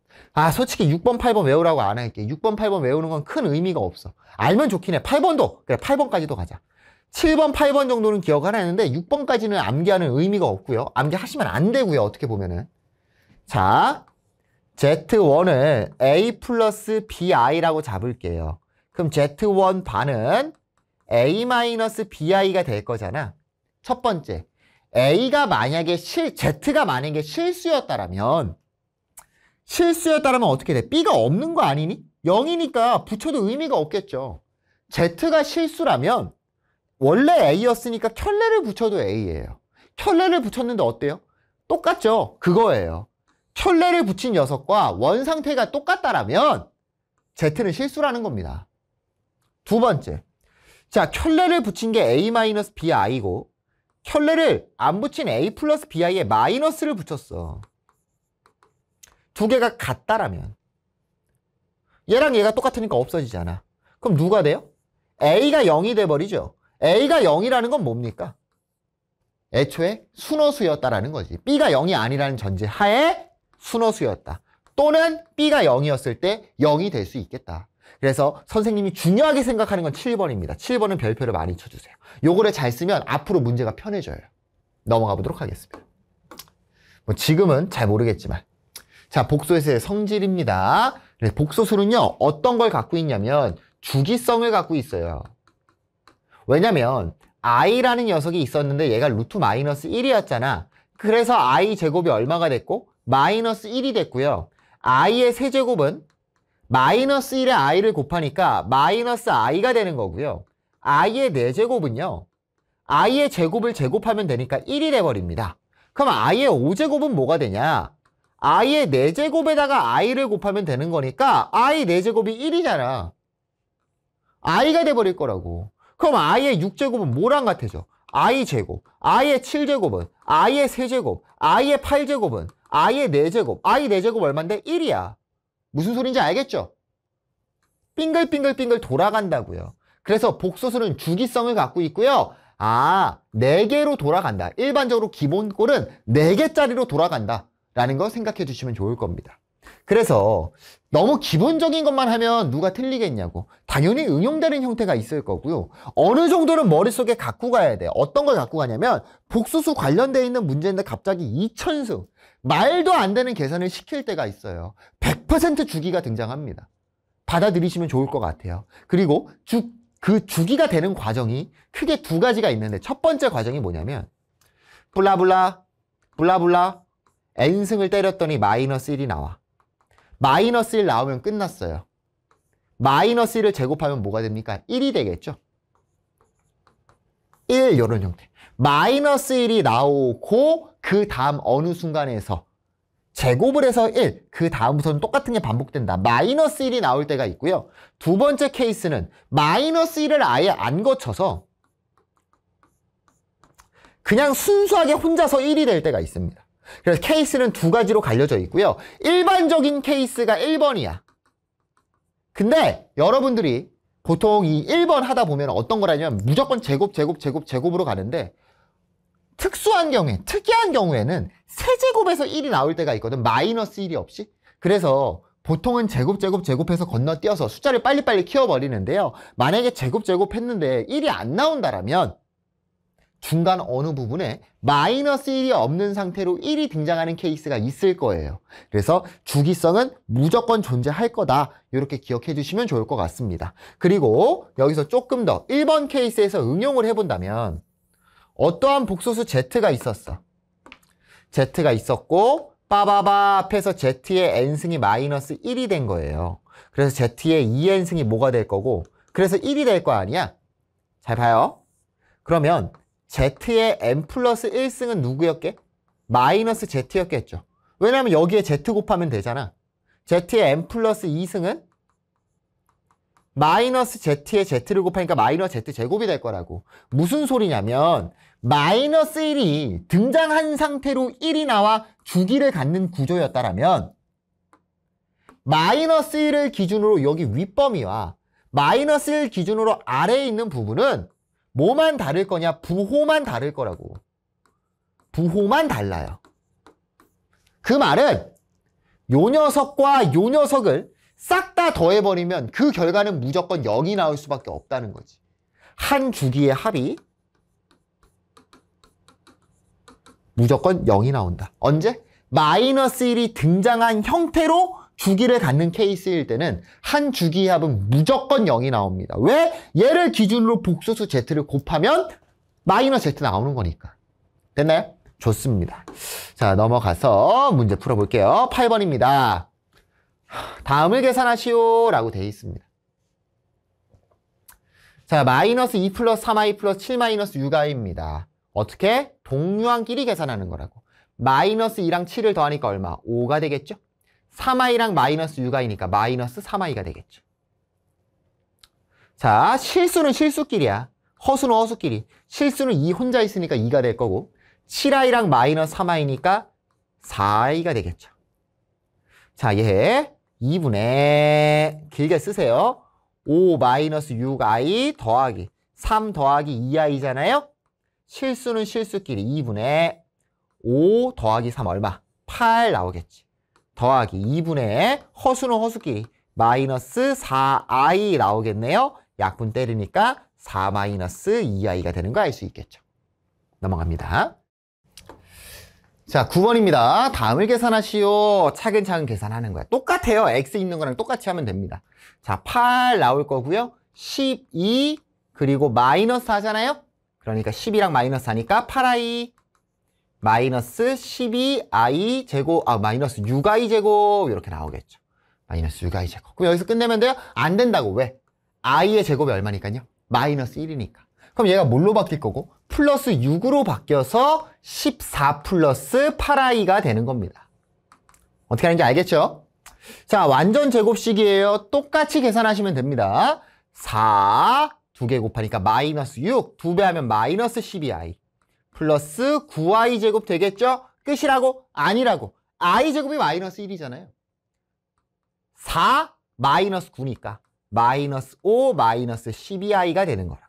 솔직히 6번, 8번 외우라고 안 할게. 6번, 8번 외우는 건 큰 의미가 없어. 알면 좋긴 해. 8번도. 그래, 8번까지도 가자. 7번, 8번 정도는 기억하라 했는데 6번까지는 암기하는 의미가 없고요. 암기하시면 안 되고요. 어떻게 보면은. 자, Z1을 A 플러스 BI라고 잡을게요. 그럼 Z1 반은 A 마이너스 BI가 될 거잖아. 첫 번째, Z가 만약에 실수였다라면 어떻게 돼? B가 없는 거 아니니? 0이니까 붙여도 의미가 없겠죠. Z가 실수라면 원래 A였으니까 켤레를 붙여도 A예요. 켤레를 붙였는데 어때요? 똑같죠? 그거예요. 켤레를 붙인 녀석과 원상태가 똑같다라면 Z는 실수라는 겁니다. 두 번째, 자, 켤레를 붙인 게 A-BI고 켤레를 안 붙인 A 플러스 BI에 마이너스를 붙였어. 두 개가 같다라면 얘랑 얘가 똑같으니까 없어지잖아. 그럼 누가 돼요? A가 0이 돼버리죠. A가 0이라는 건 뭡니까? 애초에 순허수였다라는 거지. B가 0이 아니라는 전제 하에 순허수였다. 또는 B가 0이었을 때 0이 될 수 있겠다. 그래서 선생님이 중요하게 생각하는 건 7번입니다. 7번은 별표를 많이 쳐주세요. 요거를 잘 쓰면 앞으로 문제가 편해져요. 넘어가 보도록 하겠습니다. 뭐 지금은 잘 모르겠지만. 자, 복소에서의 성질입니다. 복소수는요, 어떤 걸 갖고 있냐면 주기성을 갖고 있어요. 왜냐면 i라는 녀석이 있었는데 얘가 루트 마이너스 1이었잖아. 그래서 i 제곱이 얼마가 됐고? 마이너스 1이 됐고요. i의 세제곱은 마이너스 1에 i를 곱하니까 마이너스 i가 되는 거고요. i의 4제곱은요. i의 제곱을 제곱하면 되니까 1이 돼버립니다. 그럼 i의 5제곱은 뭐가 되냐? i의 4제곱에다가 i를 곱하면 되는 거니까 i 4제곱이 1이잖아. i가 돼버릴 거라고. 그럼 i의 6제곱은 뭐랑 같아져? i 제곱, i의 7제곱은, i의 세제곱, i의 8제곱은, i의 4제곱, i 4제곱 얼만데? 1이야. 무슨 소린지 알겠죠? 빙글빙글빙글 돌아간다고요. 그래서 복소수는 주기성을 갖고 있고요. 4개로 돌아간다. 일반적으로 기본꼴은 4개짜리로 돌아간다. 라는 거 생각해 주시면 좋을 겁니다. 그래서 너무 기본적인 것만 하면 누가 틀리겠냐고. 당연히 응용되는 형태가 있을 거고요. 어느 정도는 머릿속에 갖고 가야 돼요. 어떤 걸 갖고 가냐면 복수수 관련되어 있는 문제인데 갑자기 이천수, 말도 안 되는 계산을 시킬 때가 있어요. 100% 주기가 등장합니다. 받아들이시면 좋을 것 같아요. 그리고 그 주기가 되는 과정이 크게 두 가지가 있는데 첫 번째 과정이 뭐냐면 블라블라 n승을 때렸더니 마이너스 1이 나와. 마이너스 1 나오면 끝났어요. 마이너스 1을 제곱하면 뭐가 됩니까? 1이 되겠죠? 1 이런 형태. 마이너스 1이 나오고 그 다음 어느 순간에서 제곱을 해서 1, 그 다음부터는 똑같은 게 반복된다. 마이너스 1이 나올 때가 있고요. 두 번째 케이스는 마이너스 1을 아예 안 거쳐서 그냥 순수하게 혼자서 1이 될 때가 있습니다. 그래서 케이스는 두 가지로 갈려져 있고요. 일반적인 케이스가 1번이야. 근데 여러분들이 보통 이 1번 하다 보면 어떤 거라냐면 무조건 제곱으로 가는데 특수한 경우에, 특이한 경우에는 세제곱에서 1이 나올 때가 있거든. 마이너스 1이 없이. 그래서 보통은 제곱해서 건너뛰어서 숫자를 빨리빨리 키워버리는데요. 만약에 제곱 했는데 1이 안 나온다라면 중간 어느 부분에 마이너스 1이 없는 상태로 1이 등장하는 케이스가 있을 거예요. 그래서 주기성은 무조건 존재할 거다. 이렇게 기억해 주시면 좋을 것 같습니다. 그리고 여기서 조금 더 1번 케이스에서 응용을 해본다면 어떠한 복소수 Z가 있었어. Z가 있었고 빠바바 앞에서 Z의 n승이 마이너스 1이 된 거예요. 그래서 Z의 2n승이 뭐가 될 거고 그래서 1이 될 거 아니야? 잘 봐요. 그러면 Z의 n 플러스 1승은 누구였게? 마이너스 Z였겠죠. 왜냐하면 여기에 Z 곱하면 되잖아. Z의 n 플러스 2승은 마이너스 Z의 Z를 곱하니까 마이너스 Z 제곱이 될 거라고. 무슨 소리냐면 마이너스 1이 등장한 상태로 1이 나와 주기를 갖는 구조였다라면 마이너스 1을 기준으로 여기 윗범위와 마이너스 1 기준으로 아래에 있는 부분은 뭐만 다를 거냐? 부호만 다를 거라고. 부호만 달라요. 그 말은 요 녀석과 요 녀석을 싹 다 더해버리면 그 결과는 무조건 0이 나올 수밖에 없다는 거지. 한 주기의 합이 무조건 0이 나온다. 언제? 마이너스 1이 등장한 형태로 주기를 갖는 케이스일 때는 한 주기의 합은 무조건 0이 나옵니다. 왜? 얘를 기준으로 복소수 Z를 곱하면 마이너스 Z 나오는 거니까. 됐나요? 좋습니다. 자, 넘어가서 문제 풀어볼게요. 8번입니다. 다음을 계산하시오 라고 되어 있습니다. 자, 마이너스 2 플러스 3i 플러스 7 마이너스 6i입니다. 어떻게? 동류항끼리 계산하는 거라고. 마이너스 2랑 7을 더하니까 얼마? 5가 되겠죠? 3i랑 마이너스 6i니까 마이너스 3i가 되겠죠. 자, 실수는 실수끼리야. 허수는 허수끼리. 실수는 2 혼자 있으니까 2가 될 거고 7i랑 마이너스 3i니까 4i가 되겠죠. 자, 얘 2분의 길게 쓰세요. 5 마이너스 6i 더하기 3 더하기 2i잖아요. 실수는 실수끼리 2분의 5 더하기 3 얼마? 8 나오겠지. 더하기 2분의 허수는 허수끼리 마이너스 4i 나오겠네요. 약분 때리니까 4 마이너스 2i가 되는 거 알 수 있겠죠. 넘어갑니다. 자, 9번입니다. 다음을 계산하시오. 차근차근 계산하는 거야. 똑같아요. x 있는 거랑 똑같이 하면 됩니다. 자, 8 나올 거고요. 12 그리고 마이너스 하잖아요. 그러니까 10이랑 마이너스 하니까 8i 마이너스 12i 제곱, 마이너스 6i 제곱 이렇게 나오겠죠. 마이너스 6i 제곱. 그럼 여기서 끝내면 돼요? 안 된다고. 왜? i의 제곱이 얼마니까요? 마이너스 1이니까. 그럼 얘가 뭘로 바뀔 거고? 플러스 6으로 바뀌어서 14 플러스 8i가 되는 겁니다. 어떻게 하는지 알겠죠? 자, 완전 제곱식이에요. 똑같이 계산하시면 됩니다. 4, 2개 곱하니까 마이너스 6, 2배 하면 마이너스 12i. 플러스 9i 제곱 되겠죠? 끝이라고? 아니라고. i 제곱이 마이너스 1이잖아요. 4 마이너스 9니까 마이너스 5 마이너스 12i가 되는 거라고.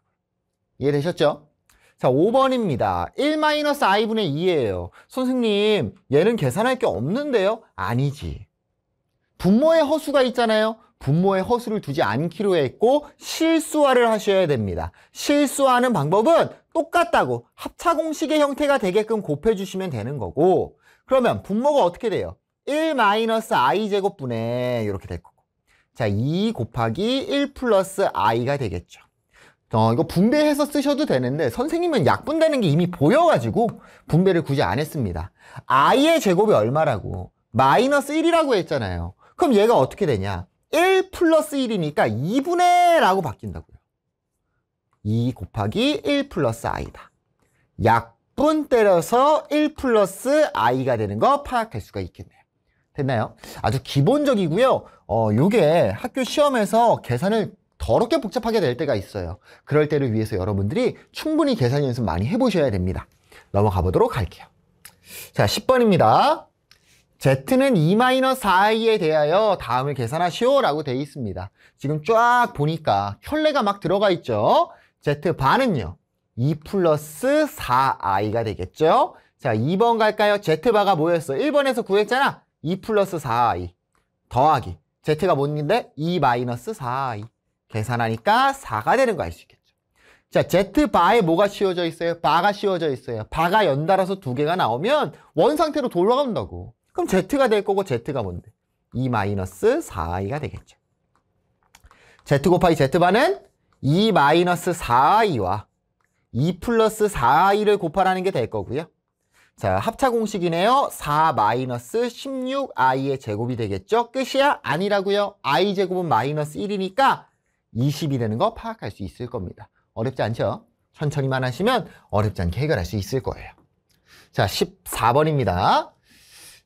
이해되셨죠? 자, 5번입니다. 1 마이너스 i분의 2예요. 선생님, 얘는 계산할 게 없는데요? 아니지. 분모의 허수가 있잖아요. 분모의 허수를 두지 않기로 했고 실수화를 하셔야 됩니다. 실수화하는 방법은 똑같다고 합차 공식의 형태가 되게끔 곱해주시면 되는 거고, 그러면 분모가 어떻게 돼요? 1-i 제곱분의 이렇게 될 거고, 자, 2 곱하기 1 플러스 i가 되겠죠. 이거 분배해서 쓰셔도 되는데 선생님은 약분되는 게 이미 보여가지고 분배를 굳이 안 했습니다. i의 제곱이 얼마라고? 마이너스 1이라고 했잖아요. 그럼 얘가 어떻게 되냐? 1 플러스 1이니까 2분의 라고 바뀐다고요. 2 곱하기 1 플러스 i다. 약분 때려서 1 플러스 i가 되는 거 파악할 수가 있겠네요. 됐나요? 아주 기본적이고요. 요게 학교 시험에서 계산을 더럽게 복잡하게 될 때가 있어요. 그럴 때를 위해서 여러분들이 충분히 계산 연습 많이 해보셔야 됩니다. 넘어가 보도록 할게요. 자, 10번입니다. Z는 2-4i에 대하여 다음을 계산하시오 라고 되어 있습니다. 지금 쫙 보니까 켤레가 막 들어가 있죠. Z바는요 2 플러스 4i가 되겠죠. 자, 2번 갈까요? Z바가 뭐였어? 1번에서 구했잖아. 2 플러스 4i 더하기 Z가 뭔데? 2-4i 계산하니까 4가 되는 거 알 수 있겠죠. 자, Z바에 뭐가 씌워져 있어요? 바가 씌워져 있어요. 바가 연달아서 두 개가 나오면 원상태로 돌아간다고. 그럼 Z가 될 거고 Z가 뭔데? 2-4i가 되겠죠. Z 곱하기 Z바는 2-4i와 2 플러스 4i를 곱하라는 게 될 거고요. 자, 합차 공식이네요. 4-16i의 제곱이 되겠죠. 끝이야? 아니라고요. i 제곱은 마이너스 1이니까 20이 되는 거 파악할 수 있을 겁니다. 어렵지 않죠? 천천히만 하시면 어렵지 않게 해결할 수 있을 거예요. 자, 14번입니다.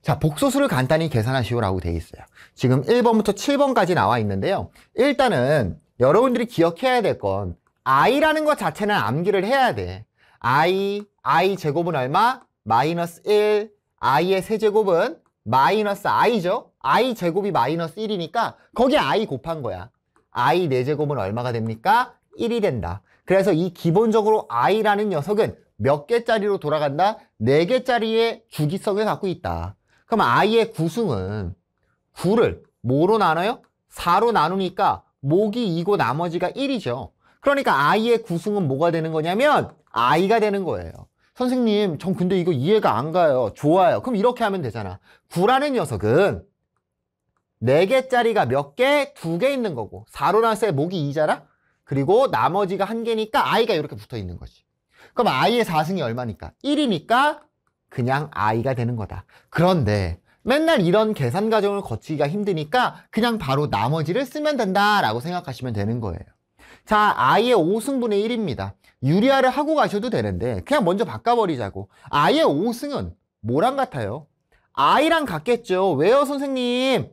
자, 복소수를 간단히 계산하시오라고 되어 있어요. 지금 1번부터 7번까지 나와 있는데요. 일단은 여러분들이 기억해야 될 건 i라는 것 자체는 암기를 해야 돼. i 제곱은 얼마? 마이너스 1. i의 세제곱은 마이너스 i죠. i 제곱이 마이너스 1이니까 거기에 i 곱한 거야. i 4제곱은 얼마가 됩니까? 1이 된다. 그래서 이 기본적으로 i라는 녀석은 몇 개짜리로 돌아간다? 4개짜리의 주기성을 갖고 있다. 그럼 i의 구승은 9를 뭐로 나눠요? 4로 나누니까 목이 2고 나머지가 1이죠. 그러니까 i의 구승은 뭐가 되는 거냐면 i가 되는 거예요. 선생님, 전 근데 이거 이해가 안 가요. 좋아요. 그럼 이렇게 하면 되잖아. 9라는 녀석은 4개짜리가 몇 개? 2개 있는 거고 4로 나눴을 때 목이 2잖아? 그리고 나머지가 1개니까 i가 이렇게 붙어 있는 거지. 그럼 i의 4승이 얼마니까? 1이니까 그냥 i가 되는 거다. 그런데 맨날 이런 계산 과정을 거치기가 힘드니까 그냥 바로 나머지를 쓰면 된다라고 생각하시면 되는 거예요. 자, i의 5승분의 1입니다. 유리화를 하고 가셔도 되는데 그냥 먼저 바꿔버리자고. i의 5승은 뭐랑 같아요? i랑 같겠죠. 왜요, 선생님?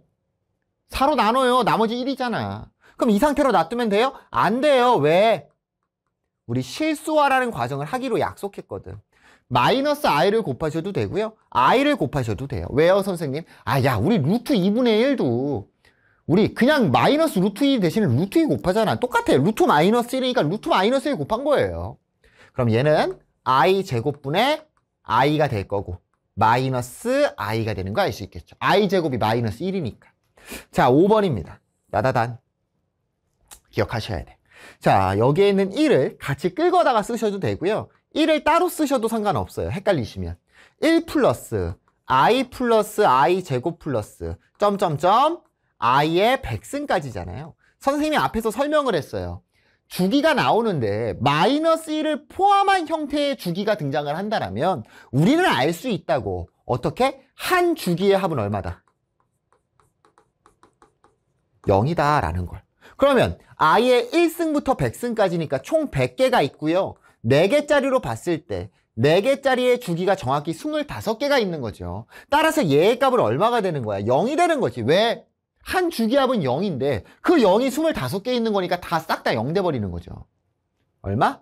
4로 나눠요. 나머지 1이잖아. 그럼 이 상태로 놔두면 돼요? 안 돼요. 왜? 우리 실수화라는 과정을 하기로 약속했거든. 마이너스 i를 곱하셔도 되고요. i를 곱하셔도 돼요. 왜요, 선생님? 야, 우리 루트 2분의 1도 우리 그냥 마이너스 루트 2 대신에 루트 2 곱하잖아. 똑같아. 루트 마이너스 1이니까 루트 마이너스 1 곱한 거예요. 그럼 얘는 i 제곱분의 i가 될 거고 마이너스 i가 되는 거 알 수 있겠죠. i 제곱이 마이너스 1이니까. 자, 5번입니다. 따다단. 기억하셔야 돼. 자, 여기에 있는 1을 같이 끌거다가 쓰셔도 되고요. 1을 따로 쓰셔도 상관없어요. 헷갈리시면. 1 플러스 i 제곱 플러스 점점점 i의 100승까지잖아요. 선생님이 앞에서 설명을 했어요. 주기가 나오는데 마이너스 1을 포함한 형태의 주기가 등장을 한다면 우리는 알 수 있다고. 어떻게? 한 주기의 합은 얼마다? 0이다 라는 걸. 그러면 i의 1승부터 100승까지니까 총 100개가 있고요. 4개짜리로 봤을 때 4개짜리의 주기가 정확히 25개가 있는 거죠. 따라서 얘의 값은 얼마가 되는 거야? 0이 되는 거지. 왜? 한 주기합은 0인데 그 0이 25개 있는 거니까 다 싹 다 0 돼버리는 거죠. 얼마?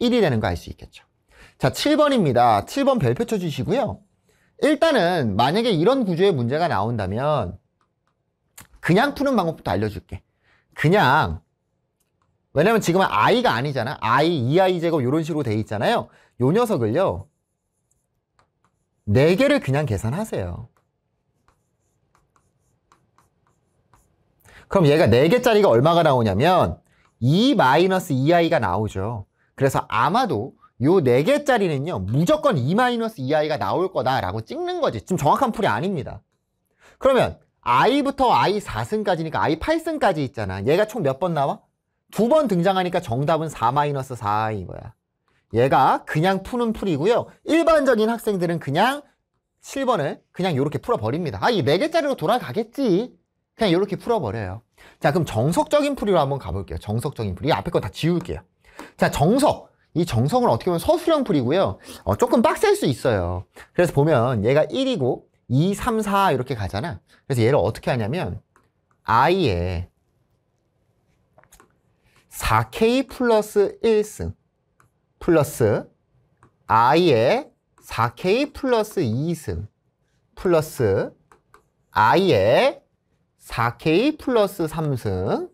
1이 되는 거 알 수 있겠죠. 자, 7번입니다. 7번 별표 쳐주시고요. 일단은 만약에 이런 구조의 문제가 나온다면 그냥 푸는 방법부터 알려줄게. 그냥, 왜냐면 지금은 i가 아니잖아. i, 2i 제곱 이런 식으로 돼 있잖아요. 요 녀석을요 4개를 그냥 계산하세요. 그럼 얘가 4개짜리가 얼마가 나오냐면 2-2i가 나오죠. 그래서 아마도 요 4개짜리는요 무조건 2-2i가 나올 거다라고 찍는 거지. 지금 정확한 풀이 아닙니다. 그러면 i부터 i 4승까지니까 i 8승까지 있잖아. 얘가 총 몇 번 나와? 2번 등장하니까 정답은 4-4i인 거야. 얘가 그냥 푸는 풀이고요. 일반적인 학생들은 그냥 7번을 그냥 이렇게 풀어버립니다. 이 4개짜리로 돌아가겠지. 그냥 이렇게 풀어버려요. 자, 그럼 정석적인 풀이로 한번 가볼게요. 정석적인 풀이. 앞에 거 다 지울게요. 자, 정석. 이 정석은 어떻게 보면 서술형 풀이고요. 조금 빡셀 수 있어요. 그래서 보면 얘가 1이고 2, 3, 4 이렇게 가잖아. 그래서 얘를 어떻게 하냐면 i에 4k 플러스 1승 플러스 i에 4k 플러스 2승 플러스 i에 4k 플러스 3승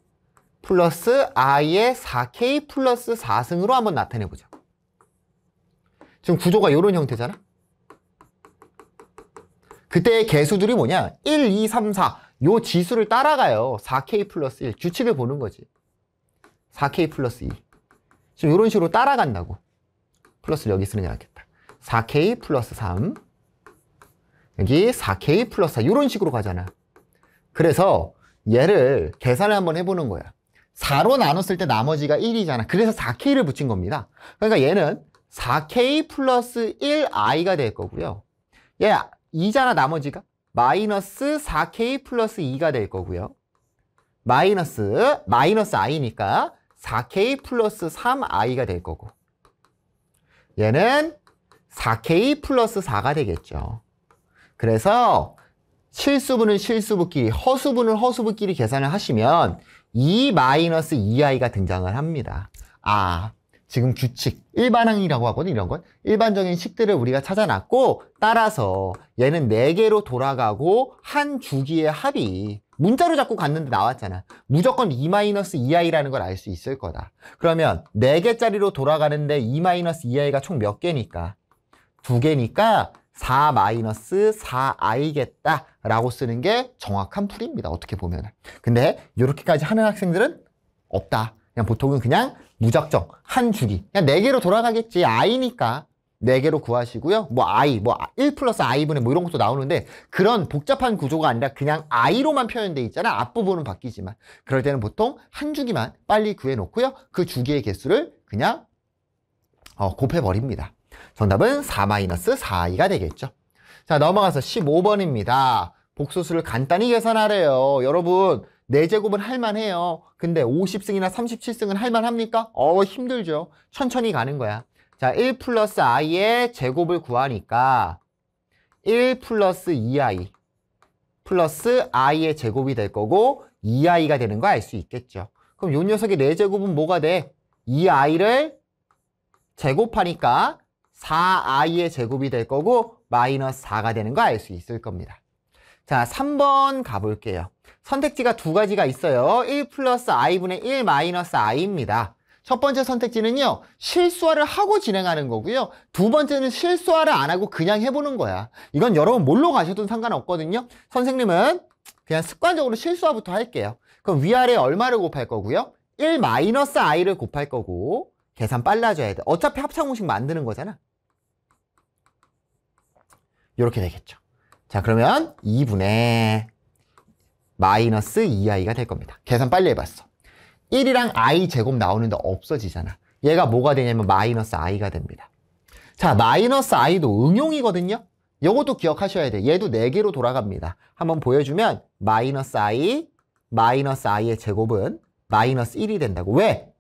플러스 i에 4k 플러스 4승으로 한번 나타내보자. 지금 구조가 이런 형태잖아. 그때의 개수들이 뭐냐? 1, 2, 3, 4. 요 지수를 따라가요. 4k 플러스 1. 규칙을 보는 거지. 4k 플러스 2. 지금 이런 식으로 따라간다고. 플러스를 여기 쓰는 게 낫겠다. 4k 플러스 3. 여기 4k 플러스 4. 이런 식으로 가잖아. 그래서 얘를 계산을 한번 해보는 거야. 4로 나눴을 때 나머지가 1이잖아. 그래서 4k를 붙인 겁니다. 그러니까 얘는 4k 플러스 1i가 될 거고요. 얘 2잖아 나머지가. 마이너스 4k 플러스 2가 될 거고요. 마이너스 i니까 4k 플러스 3i가 될 거고. 얘는 4k 플러스 4가 되겠죠. 그래서 실수분은 실수분끼리, 허수분은 허수분끼리 계산을 하시면 2-2i가 등장을 합니다. 지금 규칙, 일반항이라고 하거든, 이런 건. 일반적인 식들을 우리가 찾아놨고, 따라서 얘는 4개로 돌아가고, 한 주기의 합이 문자로 자꾸 갔는데 나왔잖아. 무조건 2-2i라는 걸 알 수 있을 거다. 그러면 4개짜리로 돌아가는데 2-2i가 총 몇 개니까? 2개니까 4-4i겠다 라고 쓰는 게 정확한 풀이입니다. 어떻게 보면. 근데 이렇게까지 하는 학생들은 없다. 그냥 보통은 그냥 무작정 한 주기 그냥 4개로 돌아가겠지. i니까 4개로 구하시고요. 뭐 1 플러스 i분의 뭐 이런 것도 나오는데 그런 복잡한 구조가 아니라 그냥 i로만 표현돼 있잖아. 앞부분은 바뀌지만 그럴 때는 보통 한 주기만 빨리 구해놓고요. 그 주기의 개수를 그냥 곱해버립니다. 정답은 4-4i가 되겠죠. 자, 넘어가서 15번입니다. 복소수를 간단히 계산하래요. 여러분 4제곱은 할만해요. 근데 50승이나 37승은 할만합니까? 힘들죠. 천천히 가는 거야. 자, 1 플러스 i의 제곱을 구하니까 1 플러스 2i 플러스 i의 제곱이 될 거고 2i가 되는 거 알 수 있겠죠. 그럼 요 녀석의 4제곱은 뭐가 돼? 2i를 제곱하니까 4i의 제곱이 될 거고 마이너스 4가 되는 거 알 수 있을 겁니다. 자, 3번 가볼게요. 선택지가 2가지가 있어요. 1 플러스 i분의 1 마이너스 i입니다. 첫 번째 선택지는요, 실수화를 하고 진행하는 거고요. 두 번째는 실수화를 안 하고 그냥 해보는 거야. 이건 여러분 뭘로 가셔도 상관없거든요. 선생님은 그냥 습관적으로 실수화부터 할게요. 그럼 위아래 얼마를 곱할 거고요? 1 마이너스 i를 곱할 거고, 계산 빨라져야 돼. 어차피 합창공식 만드는 거잖아. 이렇게 되겠죠. 자, 그러면 2분의 마이너스 2i가 될 겁니다. 계산 빨리 해봤어. 1이랑 i 제곱 나오는데 없어지잖아. 얘가 뭐가 되냐면 마이너스 i가 됩니다. 자, 마이너스 i도 응용이거든요. 이것도 기억하셔야 돼. 얘도 4개로 돌아갑니다. 한번 보여주면 마이너스 i의 제곱은 마이너스 1이 된다고. 왜?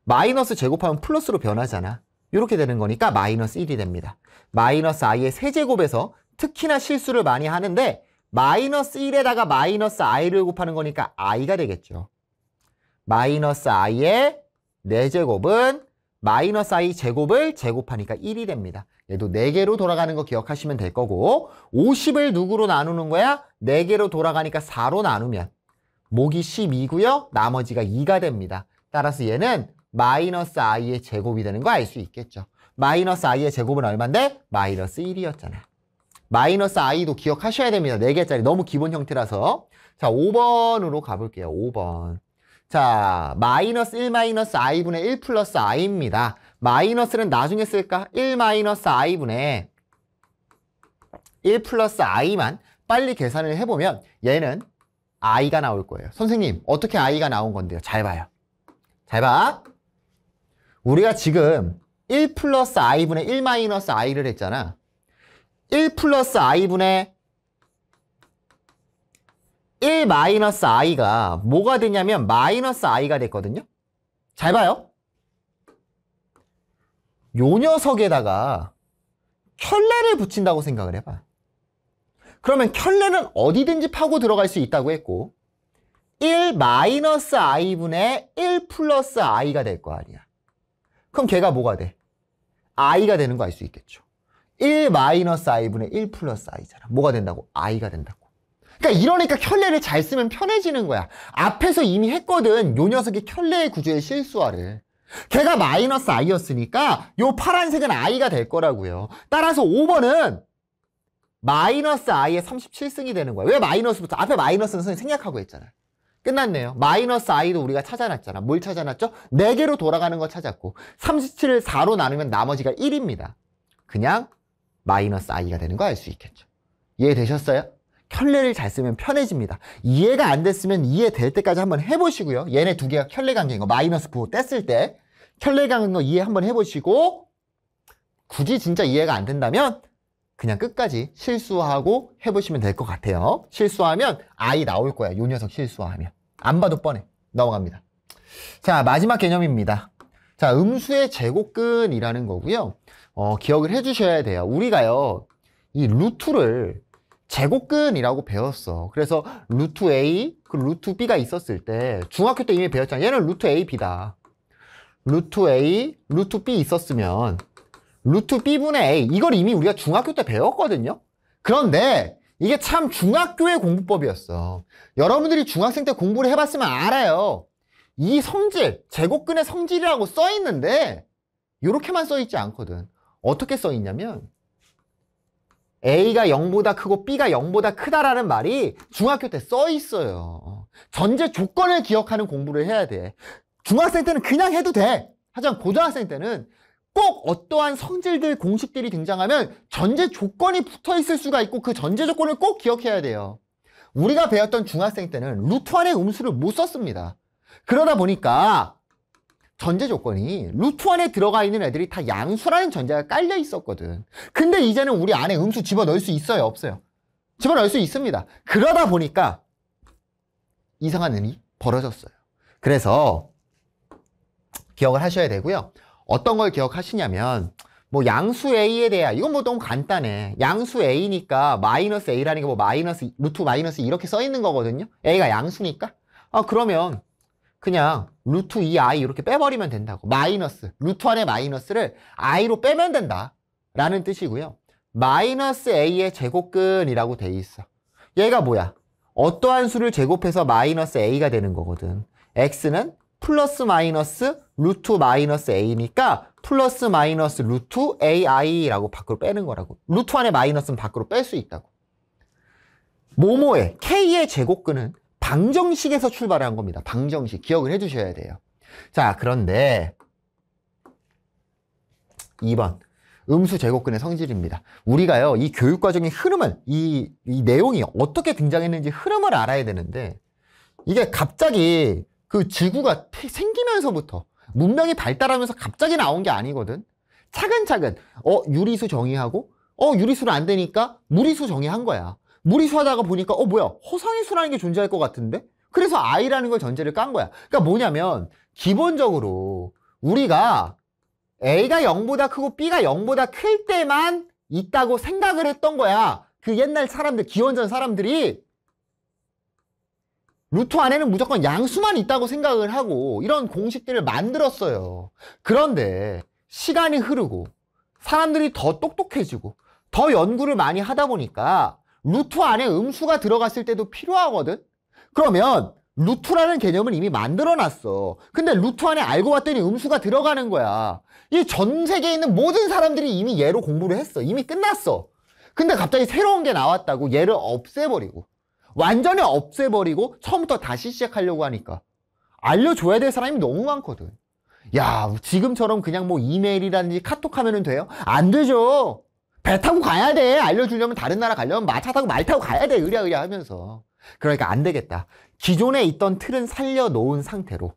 마이너스 제곱하면 플러스로 변하잖아. 이렇게 되는 거니까 마이너스 1이 됩니다. 마이너스 i의 세제곱에서 특히나 실수를 많이 하는데 마이너스 1에다가 마이너스 i를 곱하는 거니까 i가 되겠죠. 마이너스 i의 4제곱은 마이너스 i 제곱을 제곱하니까 1이 됩니다. 얘도 4개로 돌아가는 거 기억하시면 될 거고 50을 누구로 나누는 거야? 4개로 돌아가니까 4로 나누면 목이 12고요. 나머지가 2가 됩니다. 따라서 얘는 마이너스 i의 제곱이 되는 거 알 수 있겠죠. 마이너스 i의 제곱은 얼만데? 마이너스 1이었잖아. 마이너스 i도 기억하셔야 됩니다. 4개짜리 너무 기본 형태라서. 자, 5번으로 가볼게요. 5번. 자, 마이너스 1 마이너스 i분의 1 플러스 i입니다. 마이너스는 나중에 쓸까? 1 마이너스 i분의 1 플러스 i만 빨리 계산을 해보면 얘는 i가 나올 거예요. 선생님, 어떻게 i가 나온 건데요? 잘 봐요. 잘 봐. 우리가 지금 1 플러스 i분의 1 마이너스 i를 했잖아. 1 플러스 i분의 1 마이너스 i가 뭐가 되냐면 마이너스 i가 됐거든요. 잘 봐요. 요 녀석에다가 켤레를 붙인다고 생각을 해봐. 그러면 켤레는 어디든지 파고 들어갈 수 있다고 했고 1 마이너스 i분의 1 플러스 i가 될 거 아니야. 그럼 걔가 뭐가 돼? i가 되는 거 알 수 있겠죠. 1 마이너스 i분의 1 플러스 i잖아. 뭐가 된다고? i가 된다고. 그러니까 이러니까 켤레를 잘 쓰면 편해지는 거야. 앞에서 이미 했거든. 요 녀석이 켤레의 구조의 실수화를. 걔가 마이너스 i였으니까 요 파란색은 i가 될 거라고요. 따라서 5번은 마이너스 i의 37승이 되는 거야. 왜 마이너스부터? 앞에 마이너스는 선생님 생략하고 했잖아. 끝났네요. 마이너스 i도 우리가 찾아놨잖아. 뭘 찾아놨죠? 4개로 돌아가는 거 찾았고 37을 4로 나누면 나머지가 1입니다. 그냥 마이너스 i가 되는 거 알 수 있겠죠. 이해되셨어요? 켤레를 잘 쓰면 편해집니다. 이해가 안 됐으면 이해될 때까지 한번 해보시고요. 얘네 두 개가 켤레 관계인 거 마이너스 9 뗐을 때 켤레 관계인 거 이해 한번 해보시고 굳이 진짜 이해가 안 된다면 그냥 끝까지 실수하고 해보시면 될 것 같아요. 실수하면 i 나올 거야. 요 녀석 실수하면. 안 봐도 뻔해. 넘어갑니다. 자, 마지막 개념입니다. 자, 음수의 제곱근이라는 거고요. 기억을 해주셔야 돼요. 우리가요, 이 루트를 제곱근이라고 배웠어. 그래서 루트 A, 그 루트 B가 있었을 때 중학교 때 이미 배웠잖아. 얘는 루트 A, B다. 루트 A, 루트 B 있었으면 루트 B분의 A 이걸 이미 우리가 중학교 때 배웠거든요. 그런데 이게 참 중학교의 공부법이었어. 여러분들이 중학생 때 공부를 해봤으면 알아요. 이 성질, 제곱근의 성질이라고 써있는데 이렇게만 써있지 않거든. 어떻게 써있냐면 A가 0보다 크고 B가 0보다 크다라는 말이 중학교 때 써있어요. 전제 조건을 기억하는 공부를 해야 돼. 중학생 때는 그냥 해도 돼. 하지만 고등학생 때는 꼭 어떠한 성질들, 공식들이 등장하면 전제 조건이 붙어 있을 수가 있고 그 전제 조건을 꼭 기억해야 돼요. 우리가 배웠던 중학생 때는 루트 안에 음수를 못 썼습니다. 그러다 보니까 전제 조건이 루트 안에 들어가 있는 애들이 다 양수라는 전제가 깔려 있었거든. 근데 이제는 우리 안에 음수 집어넣을 수 있어요? 없어요? 집어넣을 수 있습니다. 그러다 보니까 이상한 일이 벌어졌어요. 그래서 기억을 하셔야 되고요. 어떤 걸 기억하시냐면 뭐 양수 A에 대한 이건 뭐 너무 간단해. 양수 A니까 마이너스 A라는 게 뭐 마이너스 루트 마이너스 이렇게 써 있는 거거든요. A가 양수니까. 그러면 그냥 루트 2i 이렇게 빼버리면 된다고. 마이너스 루트 안에 마이너스를 i로 빼면 된다 라는 뜻이고요. 마이너스 a의 제곱근이라고 돼 있어. 얘가 뭐야? 어떠한 수를 제곱해서 마이너스 a가 되는 거거든. x는 플러스 마이너스 루트 마이너스 a니까 플러스 마이너스 루트 ai라고 밖으로 빼는 거라고. 루트 안에 마이너스는 밖으로 뺄 수 있다고. 모모의 k의 제곱근은 방정식에서 출발한 겁니다. 방정식. 기억을 해주셔야 돼요. 자, 그런데 2번 음수 제곱근의 성질입니다. 우리가요, 이 교육과정의 흐름을, 이 내용이 어떻게 등장했는지 흐름을 알아야 되는데 이게 갑자기 그 지구가 생기면서부터 문명이 발달하면서 갑자기 나온 게 아니거든. 차근차근 유리수 정의하고 유리수는 안 되니까 무리수 정의한 거야. 무리수 하다가 보니까 뭐야 허상위수라는 게 존재할 것 같은데? 그래서 i라는 걸 전제를 깐 거야. 그러니까 뭐냐면 기본적으로 우리가 a가 0보다 크고 b가 0보다 클 때만 있다고 생각을 했던 거야. 그 옛날 사람들, 기원전 사람들이 루트 안에는 무조건 양수만 있다고 생각을 하고 이런 공식들을 만들었어요. 그런데 시간이 흐르고 사람들이 더 똑똑해지고 더 연구를 많이 하다 보니까 루트 안에 음수가 들어갔을 때도 필요하거든? 그러면 루트라는 개념을 이미 만들어놨어. 근데 루트 안에 알고 봤더니 음수가 들어가는 거야. 이 전 세계에 있는 모든 사람들이 이미 얘로 공부를 했어. 이미 끝났어. 근데 갑자기 새로운 게 나왔다고 얘를 없애버리고 완전히 없애버리고 처음부터 다시 시작하려고 하니까 알려줘야 될 사람이 너무 많거든. 야, 지금처럼 그냥 뭐 이메일이라든지 카톡 하면 돼요? 안 되죠. 배 타고 가야 돼. 알려주려면 다른 나라 가려면 마차 타고 말 타고 가야 돼. 의랴의랴 하면서. 그러니까 안 되겠다. 기존에 있던 틀은 살려놓은 상태로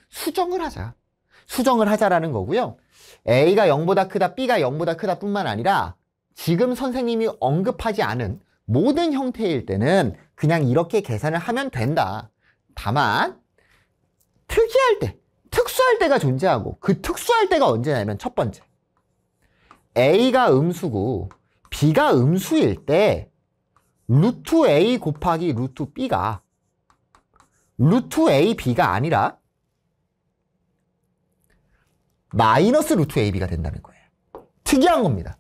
수정을 하자. 수정을 하자라는 거고요. A가 0보다 크다, B가 0보다 크다 뿐만 아니라 지금 선생님이 언급하지 않은 모든 형태일 때는 그냥 이렇게 계산을 하면 된다. 다만 특이할 때, 특수할 때가 존재하고 그 특수할 때가 언제냐면 첫 번째, A가 음수고 B가 음수일 때 루트 A 곱하기 루트 B가 루트 A, B가 아니라 마이너스 루트 AB가 된다는 거예요. 특이한 겁니다.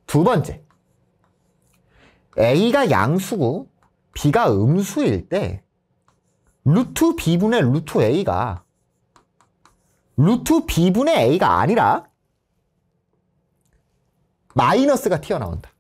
두 번째, A가 양수고 B가 음수일 때 루트 B분의 루트 A가 루트 B분의 A가 아니라 마이너스가 튀어나온다.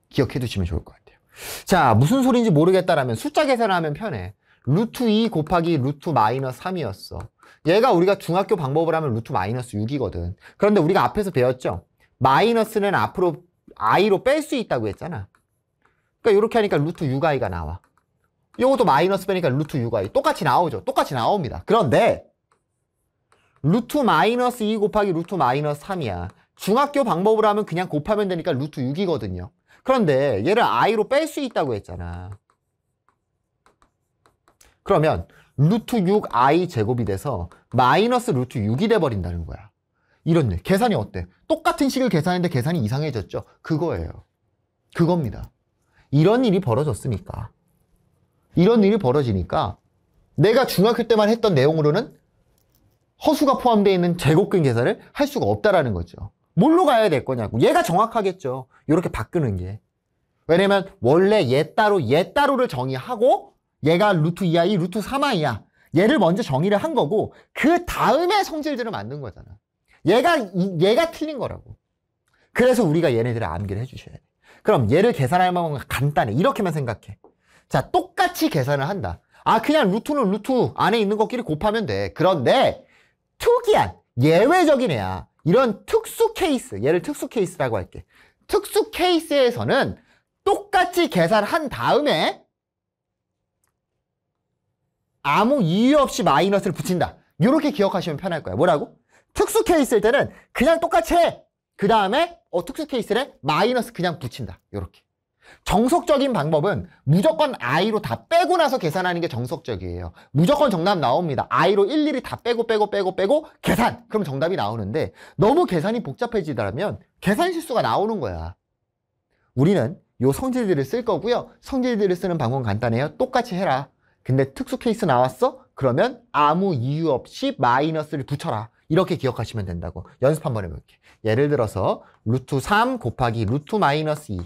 기억해 두시면 좋을 것 같아요. 자, 무슨 소리인지 모르겠다라면 숫자 계산하면 편해. 루트 2 곱하기 루트 마이너스 3이었어. 얘가 우리가 중학교 방법을 하면 루트 마이너스 6이거든. 그런데 우리가 앞에서 배웠죠? 마이너스는 앞으로 i로 뺄 수 있다고 했잖아. 그러니까 이렇게 하니까 루트 6i가 나와. 이것도 마이너스 빼니까 루트 6i. 똑같이 나오죠. 똑같이 나옵니다. 그런데 루트 마이너스 2 곱하기 루트 마이너스 3이야. 중학교 방법으로 하면 그냥 곱하면 되니까 루트 6이거든요. 그런데 얘를 i로 뺄 수 있다고 했잖아. 그러면 루트 6i 제곱이 돼서 마이너스 루트 6이 돼버린다는 거야. 이런 일. 계산이 어때? 똑같은 식을 계산했는데 계산이 이상해졌죠? 그거예요. 그겁니다. 이런 일이 벌어졌으니까. 이런 일이 벌어지니까 내가 중학교 때만 했던 내용으로는 허수가 포함되어 있는 제곱근 계산을 할 수가 없다라는 거죠. 뭘로 가야 될 거냐고. 얘가 정확하겠죠. 이렇게 바꾸는 게. 왜냐면 원래 얘 따로를 정의하고 얘가 루트 2i, 루트 3i야. 얘를 먼저 정의를 한 거고 그 다음에 성질들을 만든 거잖아. 얘가 틀린 거라고. 그래서 우리가 얘네들을 암기를 해주셔야 돼. 그럼 얘를 계산할 만한 간단해. 이렇게만 생각해. 자, 똑같이 계산을 한다. 아, 그냥 루트는 루트 안에 있는 것끼리 곱하면 돼. 그런데 특이한 예외적인 애야. 이런 특수 케이스, 얘를 특수 케이스라고 할게. 특수 케이스에서는 똑같이 계산한 다음에 아무 이유 없이 마이너스를 붙인다. 이렇게 기억하시면 편할 거야. 뭐라고? 특수 케이스일 때는 그냥 똑같이 해. 그 다음에 특수 케이스를 마이너스 그냥 붙인다. 이렇게. 정석적인 방법은 무조건 i로 다 빼고 나서 계산하는 게 정석적이에요. 무조건 정답 나옵니다. i로 일일이 다 빼고 계산! 그럼 정답이 나오는데 너무 계산이 복잡해지더라면 계산 실수가 나오는 거야. 우리는 요 성질들을 쓸 거고요. 성질들을 쓰는 방법은 간단해요. 똑같이 해라. 근데 특수 케이스 나왔어? 그러면 아무 이유 없이 마이너스를 붙여라. 이렇게 기억하시면 된다고. 연습 한번 해볼게. 예를 들어서 루트 3 곱하기 루트 마이너스 2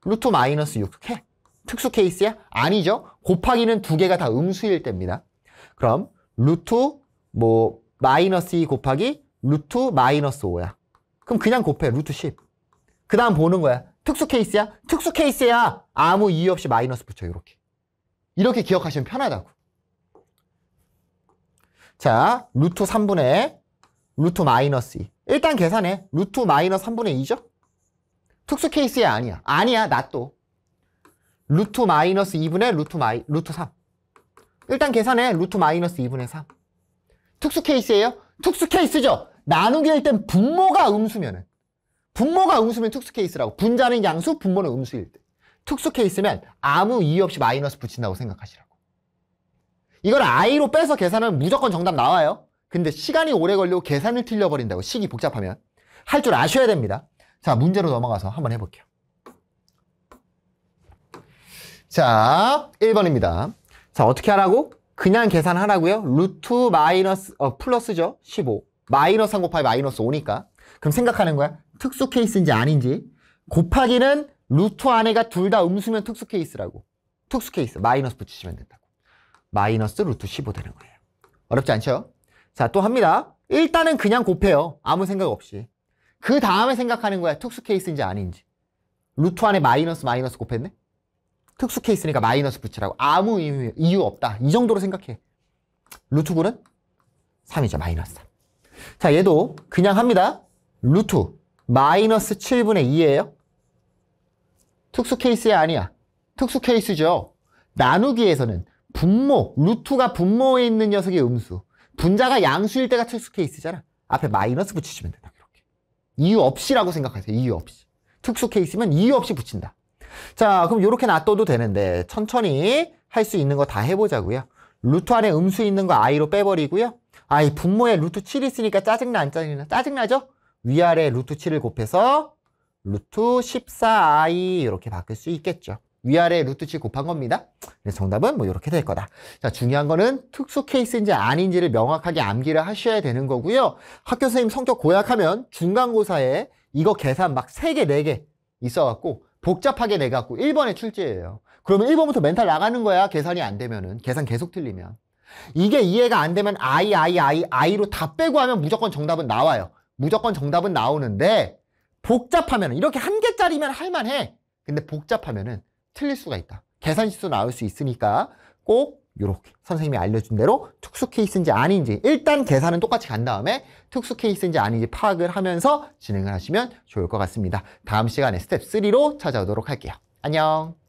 루트 마이너스 6 해. 특수 케이스야? 아니죠. 곱하기는 두 개가 다 음수일 때입니다. 그럼 루트 마이너스 2 곱하기 루트 마이너스 5야. 그럼 그냥 곱해. 루트 10. 그 다음 보는 거야. 특수 케이스야? 특수 케이스야. 아무 이유 없이 마이너스 붙여. 이렇게 기억하시면 편하다고. 자, 루트 3분의 루트 마이너스 2. 일단 계산해. 루트 마이너스 3분의 2죠? 특수 케이스야? 아니야. 아니야. 나 또. 루트 마이너스 2분의 루트 3. 일단 계산해. 루트 마이너스 2분의 3. 특수 케이스예요? 특수 케이스죠? 나누기일 땐 분모가 음수면 특수 케이스라고. 분자는 양수, 분모는 음수일 때. 특수 케이스면 아무 이유 없이 마이너스 붙인다고 생각하시라고. 이걸 i로 빼서 계산하면 무조건 정답 나와요. 근데 시간이 오래 걸리고 계산을 틀려버린다고. 식이 복잡하면. 할 줄 아셔야 됩니다. 자, 문제로 넘어가서 한번 해볼게요. 자, 1번입니다. 자, 어떻게 하라고? 그냥 계산하라고요? 루트 마이너스, 플러스죠? 15. 마이너스 3 곱하기 마이너스 5니까. 그럼 생각하는 거야. 특수 케이스인지 아닌지. 곱하기는 루트 안에가 둘 다 음수면 특수 케이스라고. 특수 케이스. 마이너스 붙이시면 된다고. 마이너스 루트 15 되는 거예요. 어렵지 않죠? 자, 또 합니다. 일단은 그냥 곱해요. 아무 생각 없이. 그 다음에 생각하는 거야. 특수 케이스인지 아닌지. 루트 안에 마이너스 곱했네? 특수 케이스니까 마이너스 붙이라고. 아무 이유 없다. 이 정도로 생각해. 루트 9는 3이죠. 마이너스 3. 자, 얘도 그냥 합니다. 루트 마이너스 7분의 2예요. 특수 케이스야 아니야? 특수 케이스죠. 나누기에서는 분모, 루트가 분모에 있는 녀석이 음수, 분자가 양수일 때가 특수 케이스잖아. 앞에 마이너스 붙이시면 된다. 이렇게. 이유 없이라고 생각하세요. 이유 없이. 특수 케이스면 이유 없이 붙인다. 자, 그럼 이렇게 놔둬도 되는데 천천히 할 수 있는 거 다 해보자고요. 루트 안에 음수 있는 거 i로 빼버리고요. 이 분모에 루트 7 있으니까 짜증나 안 짜증나? 짜증나죠? 위아래 루트 7을 곱해서 루트 14i 이렇게 바꿀 수 있겠죠. 위아래 루트 7 곱한 겁니다. 그래서 정답은 뭐 이렇게 될 거다. 자, 중요한 거는 특수 케이스인지 아닌지를 명확하게 암기를 하셔야 되는 거고요. 학교 선생님 성격 고약하면 중간고사에 이거 계산 막 3개, 4개 있어갖고 복잡하게 내갖고 1번에 출제예요. 그러면 1번부터 멘탈 나가는 거야. 계산이 안 되면은. 계산 계속 틀리면. 이게 이해가 안 되면 i로 다 빼고 하면 무조건 정답은 나와요. 무조건 정답은 나오는데 복잡하면 이렇게 한 개짜리면 할만해. 근데 복잡하면은 틀릴 수가 있다. 계산 실수 나올 수 있으니까 꼭 이렇게 선생님이 알려준 대로 특수 케이스인지 아닌지 일단 계산은 똑같이 간 다음에 특수 케이스인지 아닌지 파악을 하면서 진행을 하시면 좋을 것 같습니다. 다음 시간에 스텝 3로 찾아오도록 할게요. 안녕.